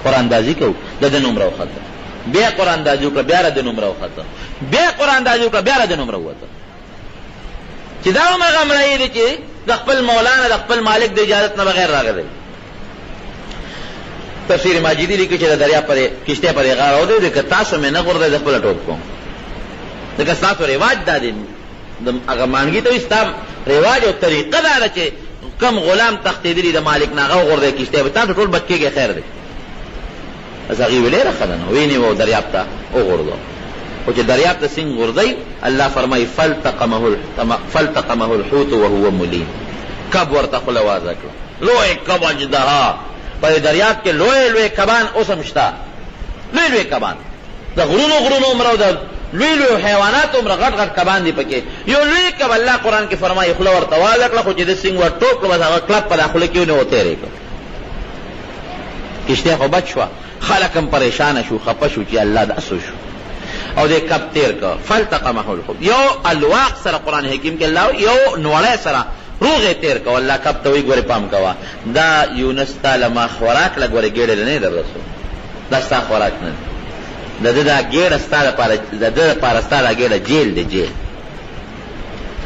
[SPEAKER 1] قرآن دازی کو د نوم راوخته بیا قرآن دازی وکړه بیا د نوم راوخته بیا قرآن دازی وکړه بیا د نوم راوته چې دا هغه مرایې دي چې د خپل مولانا د خپل مالک د اجازت نه بغیر راغلی. تفسیر ماجدی لیکي چې د دریا پر کشته پر غار او دی که تاسو مې نه غورځي د خپل ټوپ کوم دغه تاسو رواج دادې د هغه مانګي ته استام رواج او طریقه دا چې کم غلام تختیدلی د مالک نه هغه غورځي کشته به تاسو ټول بچیږي خیر دی ازغي ویلې راخدنه ویني وو دریاب ته او غورځو او چې دریاب ته څنګه غورځي الله فرمایي فلتقمه الحوت وهو مليم کب ورته خپل आवाज وکړه لوی کب اجدها په دریاب کې لوی لوی کبان اوسم شته لوی لوی کبان د غرونو عمره د لوی لوی حیوانات عمره غټ غټ کبان دي پکې یو لوی کب الله قرآن کې فرمایي خپل ورته आवाज وکړه خو چې د سنگ ور ټوپ کړه هغه کلب په داخله کې ونه وته ریکو کشته خو بچوا خلکم پریشان شو خپه شو چې الله داسو شو او دې کب تیر کا فلتقمه الحوت یو الواق سره قرآن حکیم کې الله یو نوړې سره روغه تیر کا الله کب ته وی ګوره پام کوا دا یونس تعالی ما خوراک لګوره ګېړل نه درسو دا ستا خوراک نه دا ګېړه ستاره پر د پارستاله ګېړه جیل دی جیل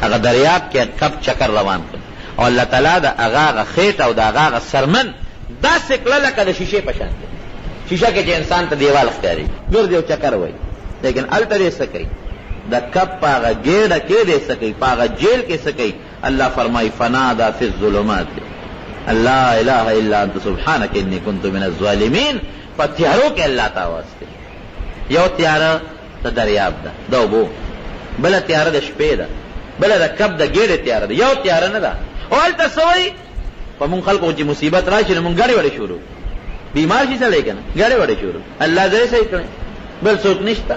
[SPEAKER 1] هغه دریاب کې کب چکر روان کړ او الله تعالی دا هغه خېټ او دا هغه سرمن دا سکله لکه د شیشه په شان شیشه کې چې انسان ته دیوال ښکاري ګرځي او چکر وای لیکن الته دې سکی دا کب پاغه ګېړه کې دې سکی پاغه جیل کې سکی الله فرمای فنادا فی الظلمات لا اله الا انت سبحانك انی کنت من الظالمین فتیارو کې الله تعالی یو تیار د دریاب ده دا وبو بل تیار د شپې ده بل د کب د ګېړه تیار ده یو تیار نه ده او الته سوی په مون خلکو چې مصیبت راشي مون غړې وړې شروع بیمار شي سره کنه غړې وړې شروع الله دې صحیح کړي بل څوک نشته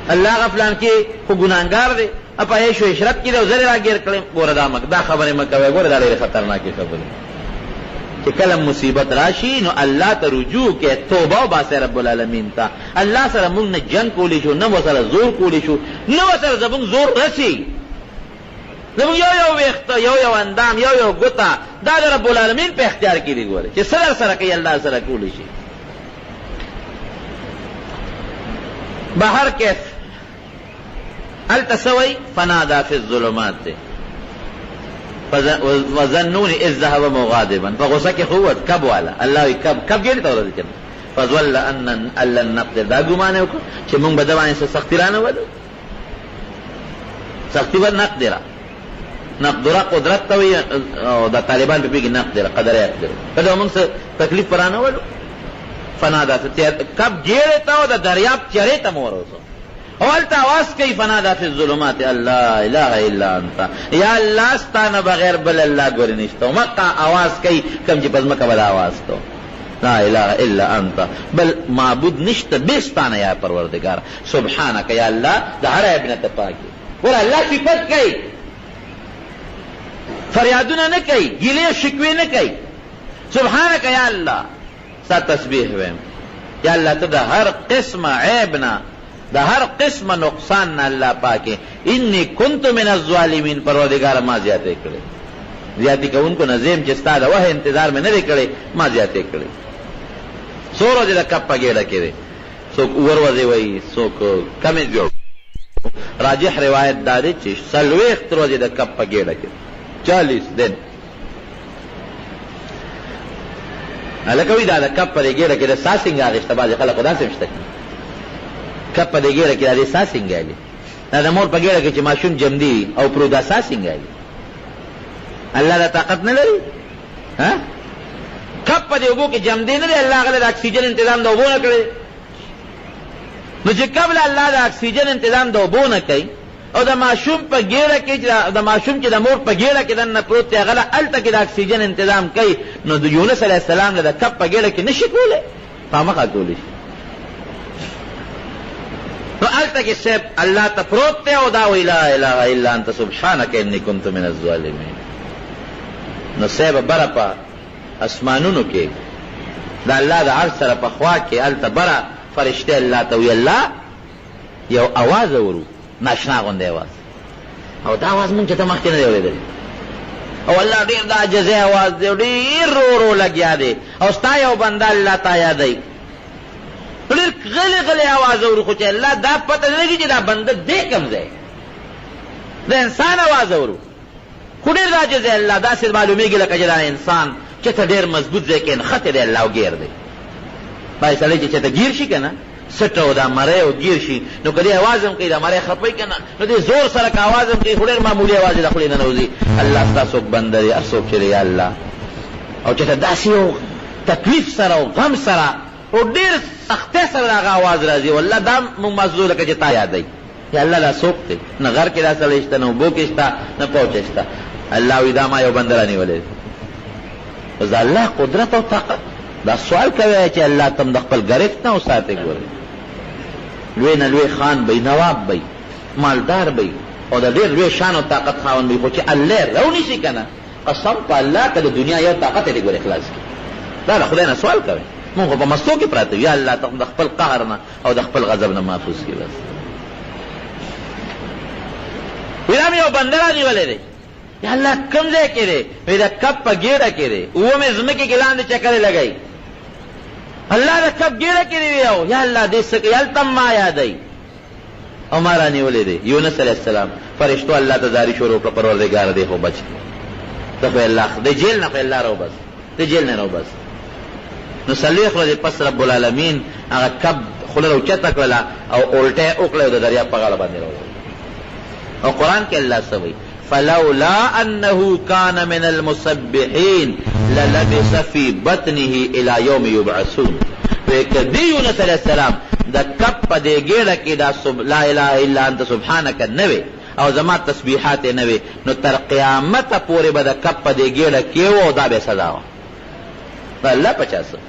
[SPEAKER 1] الله غفلان کې خو ګناګار دی اپا عیش و عشرت کی دی او زر راګیر کړي ګوره دا خبره مه کوئ ګوره دا ډېرې خطرناکې خبرې چې کله مصیبت راشي نو الله ته رجوع کې توبه وباسئ رب العالمین ته الله سره موږ نه جنګ کولی شو نه ورسره زور کولی شو نه ورسره زموږ زور رسي زموږ یو ویښته یو اندام یو ګوته دا د رب العالمین په اختیار کې دي ګوره چې څه سره کوي الله سره کولی شي بهر کیف التسوي فنادى في الظلمات وظنون اذ ذهب مغاضبا فغصه کې قوت کب والا الله کب ګڼي ته ورته کنه فظل ان لن نقدر دا ګمان وکړو چې موږ به د باندې سختی رانه ولو سختی ور نقدر قدرت ته وي او د طالبان په کې نقدر قدر يقدر کله موږ تکلیف پرانه ولو فنادا کب ګیړه ته او د دریاب چره ته مورسو اولتا آواز کئی فنادا فی الظلمات اللہ الہ الا انتا یا اللہ ستانا بغیر بل اللہ گوری نشتو مکہ آواز کئی کم جی پزمکہ بلا آواز تو لا الہ الا انتا بل معبود نشت بیستانا یا پروردگار سبحانک یا اللہ دا ہر ابنت پاکی بولا اللہ صفت کئی فریادونا نکئی گیلے شکوے نکئی سبحانک یا اللہ سا تسبیح ویم یا اللہ تا دا ہر قسم عیبنا دا ہر قسم نقصان نہ اللہ پاکے انی کنت من الظالمین پروردگار ما زیادے کرے زیادی کہ ان کو نظیم چستا دا وہ انتظار میں نہ کرے ما زیادے کرے سو روزے دا کپ پگیڑا کرے سوک اوور وزے وئی سوک کمی جو راجح روایت دارے چیش سلویخت روزے دا کپ پگیڑا کرے 40 دن لکوی دا کپ پگیڑا کرے ساسنگ آگشتا بازی خلق خدا سے مشتکی کپ په دې ګیره کې د سا سنگالي دا د مور په ګیره کې چې ماشوم جمدي او پرو دا سا سنگالي الله دا طاقت نه لري ها کپ په دې وګو کې جمدي نه دی الله غل د اکسیجن تنظیم د وبونه کړي نو چې قبل الله د اکسیجن تنظیم د وبونه کوي او د ماشوم په ګیره کې د ماشوم چې د مور په ګیره کې دنه پروت دی غل الته کې د اکسیجن تنظیم کوي نو د یونس علی السلام د کپ په ګیره کې نشي کوله خامخا کولی تو التا کی سیب اللہ تا پروت تے او داو لا الہ الا انت سبحانک انی کنت من الظالمین نو سیب برا پا اسمانونو کے دا اللہ دا عرض سر پا خواہ کے التا برا فرشتے اللہ تاوی اللہ یو آواز ورو ناشنا گوندے آواز او دا آواز من چتا مخی ندے ولی دلی او اللہ دیر دا جزے آواز دے دیر رو لگیا دے او ستا یو بندہ اللہ تا یادائی پلیر غلی آواز اورو خوچے اللہ دا پتہ نہیں کہ دا بندہ دے کم زے دا انسان آواز اورو خودیر دا جزے اللہ دا سر معلومی گی لکا جدا انسان چتا دیر مضبوط زے کہ انخط دے اللہ گیر دے بائی سالے چتا گیر شی کنا سٹو دا مرے او گیر شی نو کدی آوازم کئی دا مرے خپئی کنا نو دی زور سرک آوازم کئی خودیر معمولی آواز دا خودی ننوزی اللہ ستا سوک بندہ دی ارسوک چلے یا اللہ او چتا داسی او تکلیف سرا او غم سرا او ډیر سخته سره هغه आवाज راځي والله دا مونږ مزدور کړه چې تا یادای یا الله لا سوک ته نه غر کې راسل شته نو بو کې شته نه پوهچسته الله وی دا ما یو بندرانی ولې بس الله قدرت او طاقت دا سوال کوي چې الله تم د خپل غریب نه اوساته ګوري لوی نه لوی خان به نواب به مالدار به او د ډیر لوی شان او طاقت خاون به خو چې الله رونی شي کنه قسم په الله ته د دنیا یو طاقت دی ګوري اخلاص کی دا خدای نه سوال کوي مونږ په مستو کې پراته یا الله ته د خپل قهر نه او د خپل غضب نه محفوظ کړي بس ویرام یو بندرا نیولې دی یا الله کوم ځای کې دی وی دا کپ په ګیړه کې دی او مې زمکه کې لاندې چکرې لګای الله دا کپ ګیړه کې دی یو یا الله دې سکه یل تم ما یادای او مارا نیولې دی یونس علیہ السلام فرشتو الله ته زاری شروع کړ پروردگار دې هو بچ ته الله دې جیل نه په الله رو بس دې جیل نه رو بس نو سلیخ ورځې پس رب العالمین هغه کب خوله اوچته کړله او الټه وکړه د دریاب په غاړه باندې راوړل او قرآن کې الله سوي فلولا انه كان من المسبحين للبث في بطنه الى يوم يبعثون وکدی یونس علیہ السلام د کب په دې ګیړه کې دا لا اله الا انت سبحانك نوې او زما تسبیحات نوې نو تر قیامت پورې به د کب په دې ګیړه کې و دا به سزا و الله 50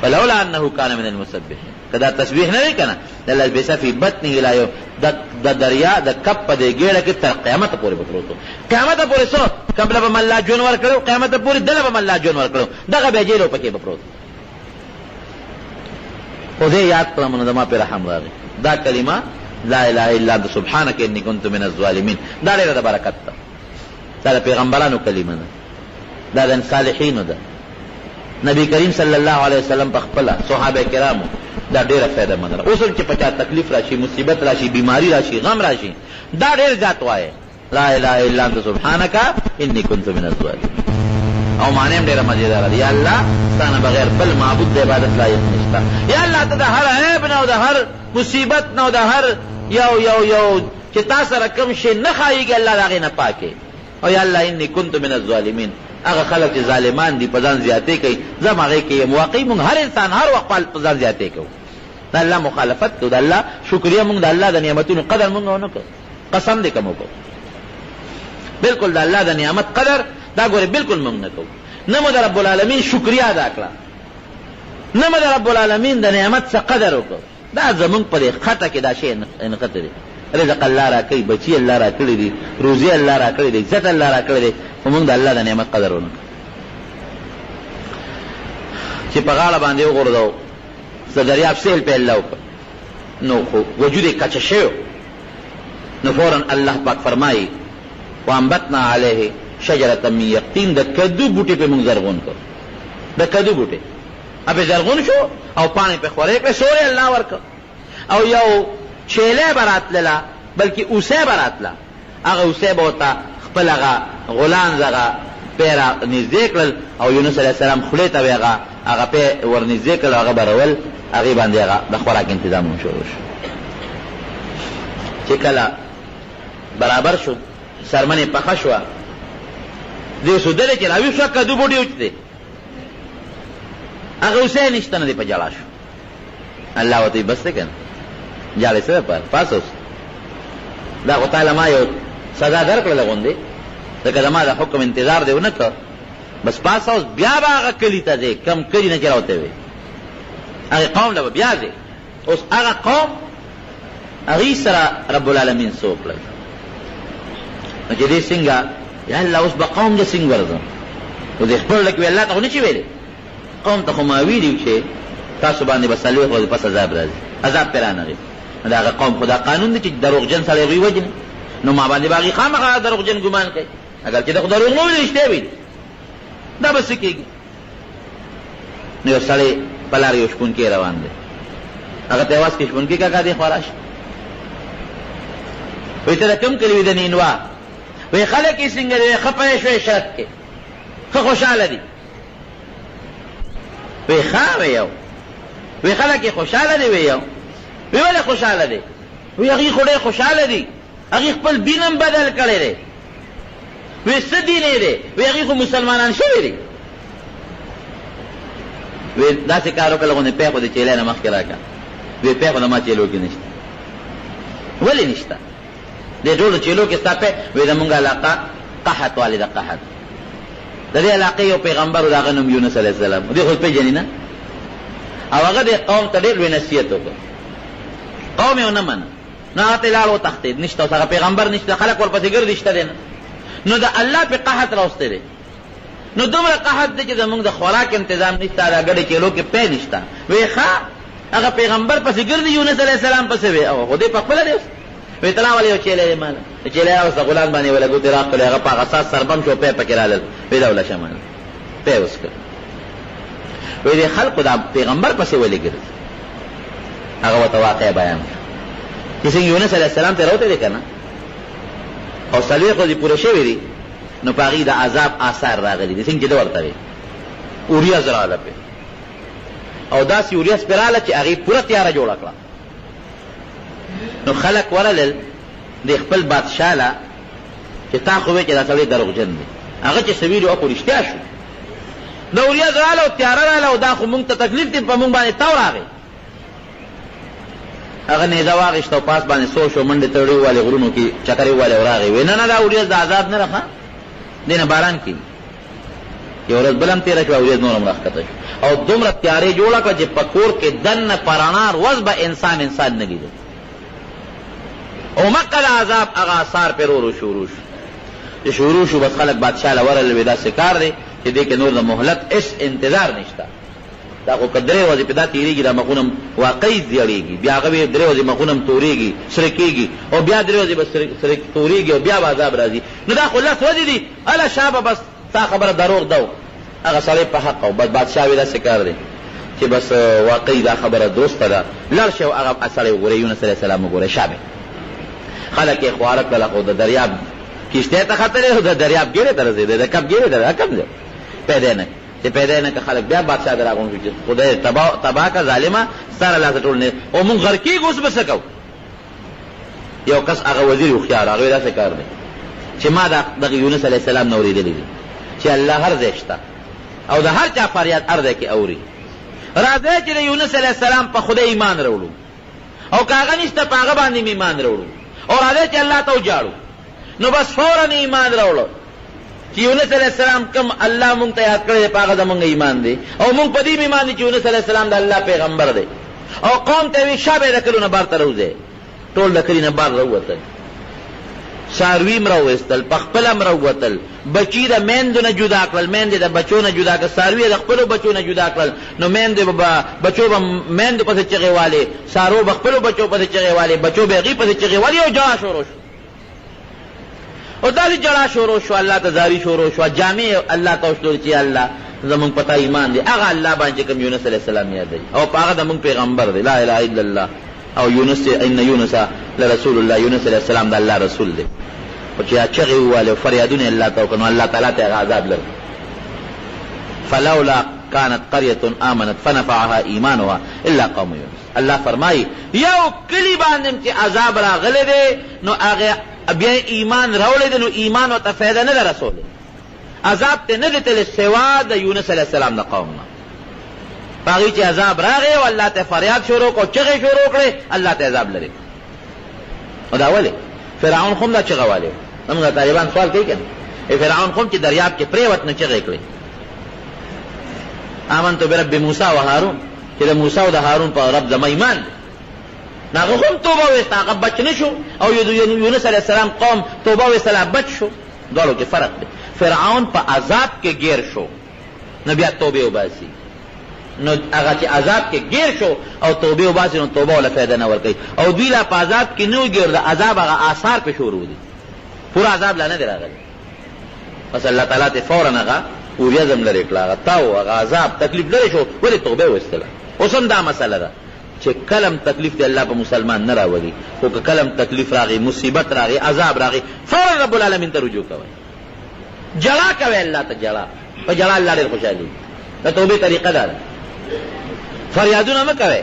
[SPEAKER 1] فلولا انه كان من المسبحين کدا تسبیح نه کنا د لبس فی بطنه الى یوم د دریا د کپ د ګیړه کې تر قیامت پورې بتروته قیامت پورې سو قبل به الله جون ور کړو قیامت پورې دله به الله جون ور کړو دغه به جیلو پکې بپروت خو دې یاد کړم نو دما پر رحم راغی دا کلمه لا اله الا انت سبحانك اني كنت من الظالمين دا ډېره برکت ده دا پیغمبرانو کلمه ده دا د صالحینو ده نبی کریم صلی الله علیه وسلم په خپل صحابه کرامو دا ډیره فائدہ مند اوس چې پچا تکلیف راشي مصیبت راشي بیماری راشي غم راشي دا ډیر ذات وایي لا اله الا انت سبحانك اني كنت من الظالمين او معنی ډیره مزیدار دی یا الله ستانه بغیر بل معبود د عبادت لایق نشته یا الله ته د هر عیب نه او د هر مصیبت نه او د هر یو چې تاسو رقم شي نه خایيږي الله داغه نه پاکي او یا الله اني كنت من الظالمين هغه خلک چې ظالمان دي په ځان زیاتې کوي زموږه کې موقع مونږ هر انسان هر وخت په ځان زیاتې کوي د الله مخالفت کوي د الله شکریا مونږ د الله د نعمتونو قدر مونږ نه کوو قسم دې کوم کو بالکل د الله د نعمت قدر دا ګوره بالکل مونږ نه کوو نه مو د رب العالمین شکریا ادا کړه نه مو د رب العالمین د نعمت څخه قدر وکړو دا زمونږ په خطه کې دا شی نه خطر رزق الله را کوي بچي الله را کړی دي روزي الله را کړی دي عزت الله را کړی دي موږ د الله د نعمت قدر ونه چې په غاړه باندې وګورځو دریاب سیل په الله نو خو وجود کچ شو نو فورا الله پاک فرمایي وانبتنا عليه شجره من يقطين د کدو بوټي په موږ زرغون کړ د کدو بوټي ابه زرغون شو او پانی په خوره کې سورې الله ورک او یو چيله برات للا بلکې اوسه برات لا هغه اوسه بوتا خپل هغه غلان زغه پیرا نږدې کړل او یونس علیه السلام خله ته هغه په ورنږدې کړل هغه برول هغه باندې هغه د خوراک تنظیم شروع شو چې کله برابر شو سرمنه پخه شو دې سودره چې راوي شو کدو بوډي وچته هغه اوسه نشته نه په جلا شو الله وتعالى بس کنه جاله سره پاسوس دا خو تعالی ما یو سزا درکړه غوندې ځکه ما د حکم انتظار دی ونه کړ بس پاسوس بیا هغه کلی ته دی کم کلی نه چراوته وي هغه قوم له بیا دی اوس هغه قوم هغه سره رب العالمین سوکړل نو چې دې څنګه یا الله اوس به قوم دې څنګه ورځم او دې خپل لکه الله ته نه چی ویلې قوم ته خو ما ویلې چې تاسو باندې بسلوي خو پس عذاب راځي عذاب پرانه دا هغه قوم خدا قانون دی چې دروغجن سره وي وجنه نو ما باندې باغی خامخا دروغجن ګمان کوي اگر چې خدا دروغ نه ویلشته وي دا بس کېږي نو سړی بلار یو شپون کې روان دی هغه ته واس کې شپون کې کا دی خراش وي ته کم کلی د نینوا وي خلک یې څنګه دی خپه شوي شرط کې خو خوشاله دي وي خا وي خلک یې خوشاله دي وي یو وی ولی خوشحاله دی وی اغی خوڑے خوشحاله دی اغی خپل دینم بدل کړی دی وی څه دین دی وی اغی خو مسلمانان شوی دی وی داسې کار وکړه غونې پی خو د چیلې نه مخکې راکړه وی پی خو د ما چیلو کې نشته ولې نشته دې ټولو چیلو کې ستا پی وی د مونږ علاقه قحط والی د قحط د دې علاقې یو پیغمبر و د هغه نوم یونس علیه السلام دې خو پیژنې نه او هغه دې قوم ته ډېر لوی نصیحت وکړ قوم یو نه منه نو هغه لاړ وتښتېد نشته اوس هغه پیغمبر نشته خلک ورپسې ګرځي شته دی نو د الله په قحط راوستی دی نو دومره قحط دی چې زمونږ د خوراک انتظام نشته د ګډې کیلو کې پی نشته وی ښه هغه پیغمبر پسې ګرځي یونس علیه السلام پسې وی او خو دې په خپله دی اوس وی ته راولې یو چیلی دی ماله چیلی راوسته غلام باندې وله ګوتې راکړلې هغه په هغه ساس سربم شو پی پکې رالل وی دا ولشه ماله پی اوس کړ وی دې خلقو دا پیغمبر پسې ولې ګرځي هغه ورته واقع بیان چې څنګه یونس علیه السلام ته راوته دی که نه او څلوېښت ورځې پوره شوې دي نو په هغې د عذاب آثار راغلي دي څنګه چې ده ورته وي اوریاز راغله پرې او داسې اوریاز پرې راغله چې هغې پوره تیاره جوړه کړه نو خلک ورلل د خپل بادشاه له چې تا خو وې چې دا سړی دروغجن دی هغه چې څه ویلي او خو رښتیا شو د اوریاز راغله او تیاره راغله او دا خو مونږ ته تکلیف دی په مونږ باندې تاو راغی هغه نیزه واغېسته او پاس باندې سو شو منډې تړې ووالې غرونو کې چکرې ووالې او راغې وی نه نه دا اوریاز د عذاب نه رخه دې نه باران کېږي یو ورځ بل هم تېره شوه او ورځ نور هم راښکته شو او دومره تیارې جوړه کړه چې په کور کې دننه په رڼا ورځ به انسان نه لیده او مکه د عذاب هغه اثار پرې ورو شروع شو چې شروع شو بس خلک بادشاه له ورغلل دا څه کار دی چې دې کې نور د مهلت هېڅ انتظار نشته دا خو که درې ورځې په دا تېرېږي دا مخونه هم واقعي زیړېږي بیا هغه به درې ورځې مخونه هم تورېږي سره کېږي او بیا درې ورځې به سره تورېږي او بیا به عذاب راځي نو دا خو لس ورځې دي هله شا به بس تا خبره دروغ ده هغه سړی په حق او بس بادشاه وي داسې کار دی چې بس واقعي دا خبره درسته ده لاړ شي او هغه سړی وګورئ یونس علیه السلام وګورئ شا به خلک یې خواره کړله خو د دریاب کشتۍ ته ختلی او د دریاب ګیرې ته رسېدی د کب ګیرې ته کم دی پیدا نه چې پیدا نه که خلک بیا بادشاه ته راغونډ شو چې خدای تباه که ظالمه ستا له لاسه ټول نه او مونږ غر کېږو اوس به څه کوو یو کس هغه وزیر هوښیار هغه داسې کار دی چې ما دغه یونس علیه السلام نه اورېدلی دي چې الله هر ځای شته او د هر چا فریاد هر ځای کې اوري راځئ چې د یونس علیه السلام په خدای ایمان راوړو او که هغه نشته په هغه باندې مې ایمان راوړو او راځئ چې الله ته وجاړو نو بس فوراً ایمان راوړو چې یونس علیه السلام کم الله مونږ ته یاد کړی دی په هغه زمونږ ایمان دی او مونږ په دې ایمان دی چې یونس علیه السلام د الله پیغمبر دی او قوم ته وی شابه د کلو نه بار ته راوځئ ټول د کلي نه بار راووتل څاروي هم راوویستل په خپله هم راووتل بچي د میندو نه جدا کړل میندې د بچو نه جدا کړل څاروي د خپلو بچو نه جدا کړل نو بچو به میندو پسې چغې والې څارو به خپلو بچو پسې چغې والې بچو به هغې پسې چغې والې او جړا شروع شو او داسې جړا شروع شو الله ته زاري شروع شوه جامې الله ته وشلول چې الله زمونږ پتا ایمان دی هغه الله باندې کوم یونس علیه السلام یادوي او په هغه زمونږ پیغمبر دی لا اله الا الله او یونس ان یونس لرسول الله یونس علیه السلام د الله رسول دی او چې چغې ووالې او فریادونه الله ته وکړه نو الله تعالی ته هغه عذاب لري فلولا كانت قرية آمنت فنفعها ایمانها الا قوم یونس الله فرمایي یو کلی باندې چې عذاب راغلی دی نو هغه بیا ایمان راوړی دی نو ایمان ورته فایده نه ده رسولی عذاب ته نه دی تللی سوا د یونس علیه السلام د قوم نه په هغې چې عذاب راغی او الله ته فریاد شروع کړو چغې شروع کړې الله ته عذاب لري او دا ولې فرعون خو هم دا چغه والې زموږ طالبان سوال کوي که فرعون خو هم چې دریاب کې پرېوت نه چغې کړې آمنتو برب موسی و هارون چې د موسی او د هارون په رب زما ایمان دی نو هغه هم توبه ویسته هغه بچ نه شو او یونس علیه السلام قوم توبه ویستله بچ شو دواړو کې فرق دی فرعون په عذاب کې گیر شو نو بیا توبې وباسي نو هغه چې عذاب کې گیر شو او توبې وباسي نو توبه ولا فایده نه ورکوي او دوی لا په عذاب کې نه وګیر د عذاب هغه آثار پې شروع دي پوره عذاب لا نه دی راغلی بس الله تعالی ته فورا هغه اوریزم لرې کړه هغه تاو هغه عذاب تکلیف لرې شو ولې توبه ویستله اوس هم دا مسله ده چې کلم تکلیف دی الله په مسلمان نه راولي خو که کلم تکلیف راغی مصیبت راغی عذاب راغی فورا رب العالمین ته رجوع کوئ جړا کوئ الله ته جړا په جړا الله ډېر خوشحالي د توبې طریقه ده فریادونه مه کوئ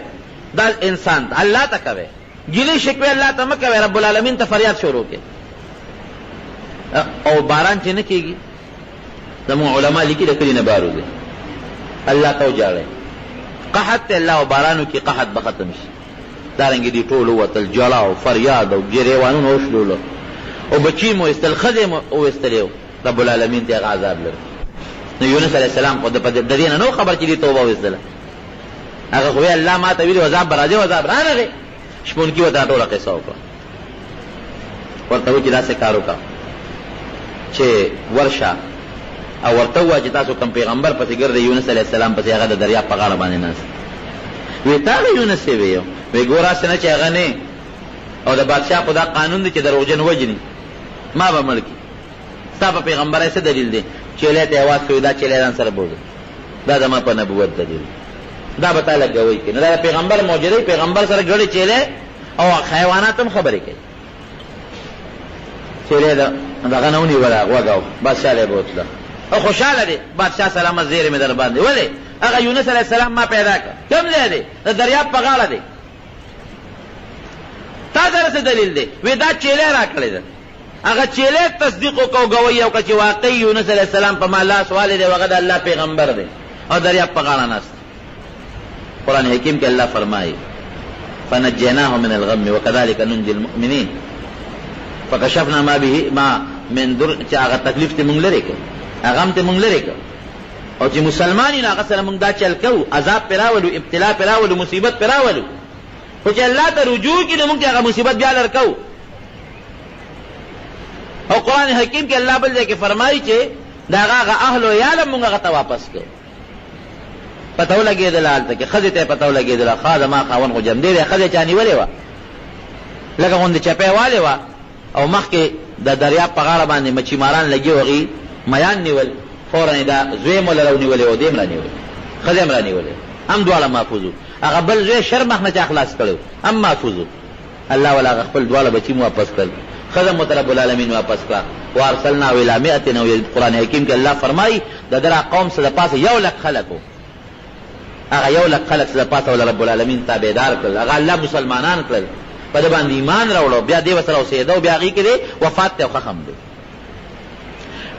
[SPEAKER 1] دا انسان الله ته کوئ ګیلې شکوې الله ته مه کوئ رب العالمین ته فریاد شروع کړئ او باران چې نه کېږي زموږ علما لیکي د کلي نه بار وځي الله ته وجاړئ قحط ته الله او بارانو کې قحط به ختم شي دارنګې دي ټول ووتل جړا او فریاد او ګریوانونه وشلولو او بچي مو ایستل ښځې مو ویستلې رب العالمین ته هغه عذاب لري نو یونس علیه السلام خو د دې نه نو خبر چې دې توبه ویستله هغه خو الله ما ته ویلي عذاب به راځي عذاب رانغی شپونکي ورته ټوله قصه وکړه ورته وایي چې داسې کار وکړه چې ورشه او ورته ووایه چې تاسو کوم پیغمبر پسې ګرځئ یونس علیه السلام پسې هغه د دریاب په غاړه باندې ناست وی تا د یونس یې ویو وی ګوره هسې نه چې هغه نه او د بادشاه خو دا قانون دی چې دروغجن وجني ما به مړ کړي ستا په پیغمبرۍ څه دلیل دی چیلی ته اواز کوي دا چیلی ځان سره بولي دا زما په نبوت دلیل دا به تا لګوئ کوي نو دا د پیغمبر معجزه پیغمبر سره ګډې چیلی او حیوانات هم خبرې کوي چیلی دغه نه ونیوله غوږ بادشاه لی بوتله او خوشحاله دی بادشاه سلامت زیرې مې در باندې ولې هغه یونس علیه السلام ما پیدا کړ کوم ځای دی د دریاب په غاړه دی تا سره څه دلیل دی وی دا چیلی را کړې ده هغه چیلی تصدیق وکړو ګویي وکړه چې واقعي یونس علیه السلام په ما لاس والی دی هغه د الله پیغمبر دی او دریاب په غاړه ناست قرآن حکیم کې الله فرمایي فنجیناه من الغم وکذلک ننجي المؤمنین فکشفنا ما به ما من در چې هغه تکلیف ته مونږ لرې کړ هغه هم ته مونږ لرې کړ او چې مسلمانی نه هغه سره موږ دا چل کوو، عذاب پې راولو، ابتلا پې راولو، مصیبت پې راولو، خو چې الله ته رجوع کړي نو موږ هغه مصیبت بیا لر کوو. او قرآن حکیم کې الله بل ځای کې فرمایي چې د هغه اهل و عیال موږ هغه ته واپس کړو. پته ولګېدله هلته کې ښځې ته یې پته ولګېدله ښه زما خاوند خو جمدې دی، ښځې چا نیولې وه لکه غوندې چپی والې وه، او مخکې د دریاب په غاړه باندې مچي ماران لګي و هغې میان نیول، فورا یې دا زوی مو له راونیولې و، دې م را نیولې، ښځې م را نیولې، هم دواړه محفوظ وو. هغه بل زوی شر مخ نه چا خلاص کړی هم محفوظ وو. الله والا هغه خپل دواړه بچي م واپس کړل، ښځه مو ته رب العالمین واپس کړه. وارسلنا الی مئة، او قرآن حکیم کې الله فرمایي د ده را قوم څه د پاسه 1,00,000 خلک وو، هغه 1,00,000 خلک څه د پاسه ول رب العالمین تابعدار کړل، هغه الله مسلمانان کړل، په ده باندې ایمان راوړو، بیا دې ورسره اوسېده، بیا هغې کې دی وفات دی او ښه دی.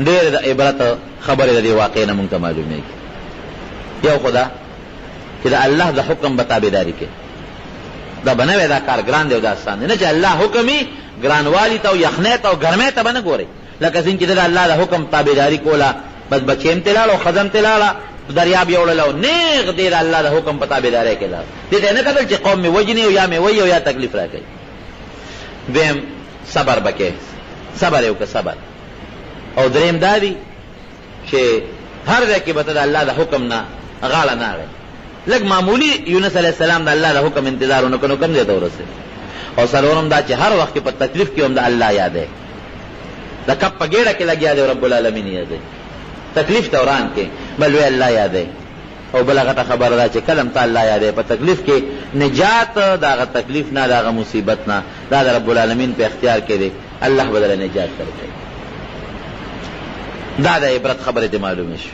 [SPEAKER 1] ډېر د عبرت خبرې د دې واقعې نه مونږ ته معلومېږي. یو خو دا چې د الله د حکم به تابعداري کوي، دا به نه وی دا کار ګران دی او دا آسان دی، نه چې الله حکم یې ګرانوالي ته او یخنۍ ته او ګرمۍ ته به نه ګورئ، لکه څنګه چې د الله د حکم تابعداري کوله، بس بچې م ترې لاړه او ښځه م ترې لاړه، دریاب یې وړله او نیغ دی د الله د حکم په تابعدارۍ کې لاړ. دې ته یې نه کتل چې قوم مې وجني او یا مې ویي او یا تکلیف را کوي. دویم صبر به کوې، صبر یې وکړه صبر. او دریم دا دی چې هر ځای کې به ته د الله د حکم نه غاړه نه اړې. لږ معمولي یونس علیه السلام د الله د حکم انتظار ونه کړو، کم ځای ته ورسېد. او څلورم دا چې هر وخت کې په تکلیف کې هم د الله یادی، د کپ په ګېډه کې لګیا دی رب العالمین یادی، تکلیف دوران کې بل وی الله یادی. او بل هغه ته خبره ده چې کله هم ته الله یادی په تکلیف کې نجات د هغه تکلیف نه، د هغه مصیبت نه، دا د رب العالمین په اختیار کې دی، الله به درله نجات درکوي. دا د عبرت خبرې ته معلومې شي.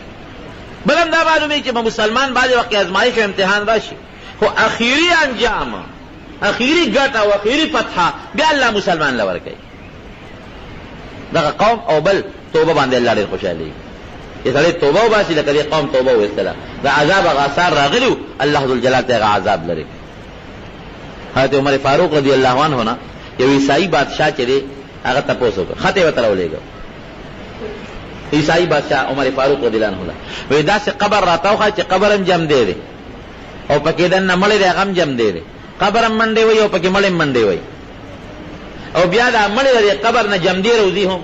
[SPEAKER 1] بل هم دا معلومې چې به مسلمان بعضې وخت ازمایش او امتحان راشي، خو اخیري انجام، اخیري ګټه او اخیري فتحه بیا الله مسلمان له ورکوي. دغه قوم او بل توبه باندې الله ډېر خوشحالېږي. چې سړی توبه وباسي لکه دې قوم توبه وایستله، د عذاب هغه اثار راغلي وو، الله ذوالجلال ته هغه عذاب لري. حضرت عمر فاروق رضی الله عنه نه یو عیسائی بادشاه چې دی هغه تپوس وکړ، خط یې ورته راولېږه. عیسائی بادشاہ عمر فاروق رضی الله عنه وی داسې قبر راته وښایه چې قبر هم جم دی او پکې دننه مړی دی هغه هم جم دی، قبر هم منډې وایي او پکې مړی هم منډې وایي، او بیا دا مړی د قبر نه جم دی روزي هم.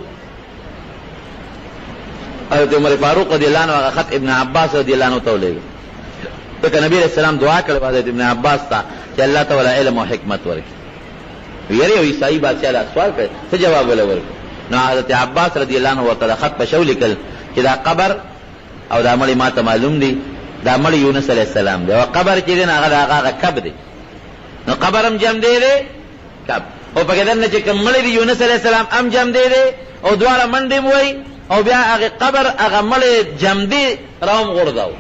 [SPEAKER 1] حضرت عمر فاروق رضی الله عنه هغه خط ابن عباس رضی الله عنه ته ولېږه، ځکه نبي علیه السلام دعا کړې حضرت ابن عباس ته چې الله تعالی علم او حکمت ورکړي. یاره یو عیسائی بادشاہ له سوال کړی، څه جواب ولا ورکړي؟ نو حضرت عباس رضی الله عنه ورته خط په شو لیکل چې دا قبر او دا مړی ما ته معلوم دی، دا مړی یونس علیه السلام دی، او قبر چې دی نه هغه کب دی، نو قبر هم جم دی کب، او پکې دننه چې کوم مړی دی یونس علیه السلام هم جم دی او دواړه منډې م وایي، او بیا هغه قبر هغه مړی جم دی راهم غورځاو.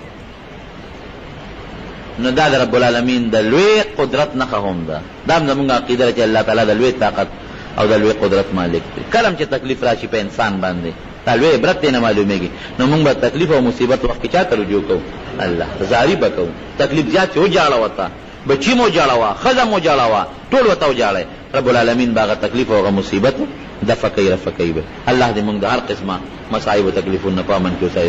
[SPEAKER 1] نو دا د رب العالمین د لوی قدرت نښه هم ده. دا هم زمونږ عقیده ده چې الله تعالی د لوی طاقت او د لوی قدرت مالک دی. کله چې تکلیف راشي په انسان باندې دا لوی عبرت دی نه معلومیږي، نو موږ به تکلیف او مصیبت وخت کې چا ته رجوع کوو؟ الله زاری به کوو. تکلیف زیات چې وجاړه ورته، بچي مو جاړه، ښځه مو جاړه، ټول ورته وجاړئ، رب العالمین به هغه تکلیف او هغه مصیبت دفع کوي رفع کوي به. الله دې موږ د هر قسمه مصائب او تکلیفونو نه په امن کې وساتي.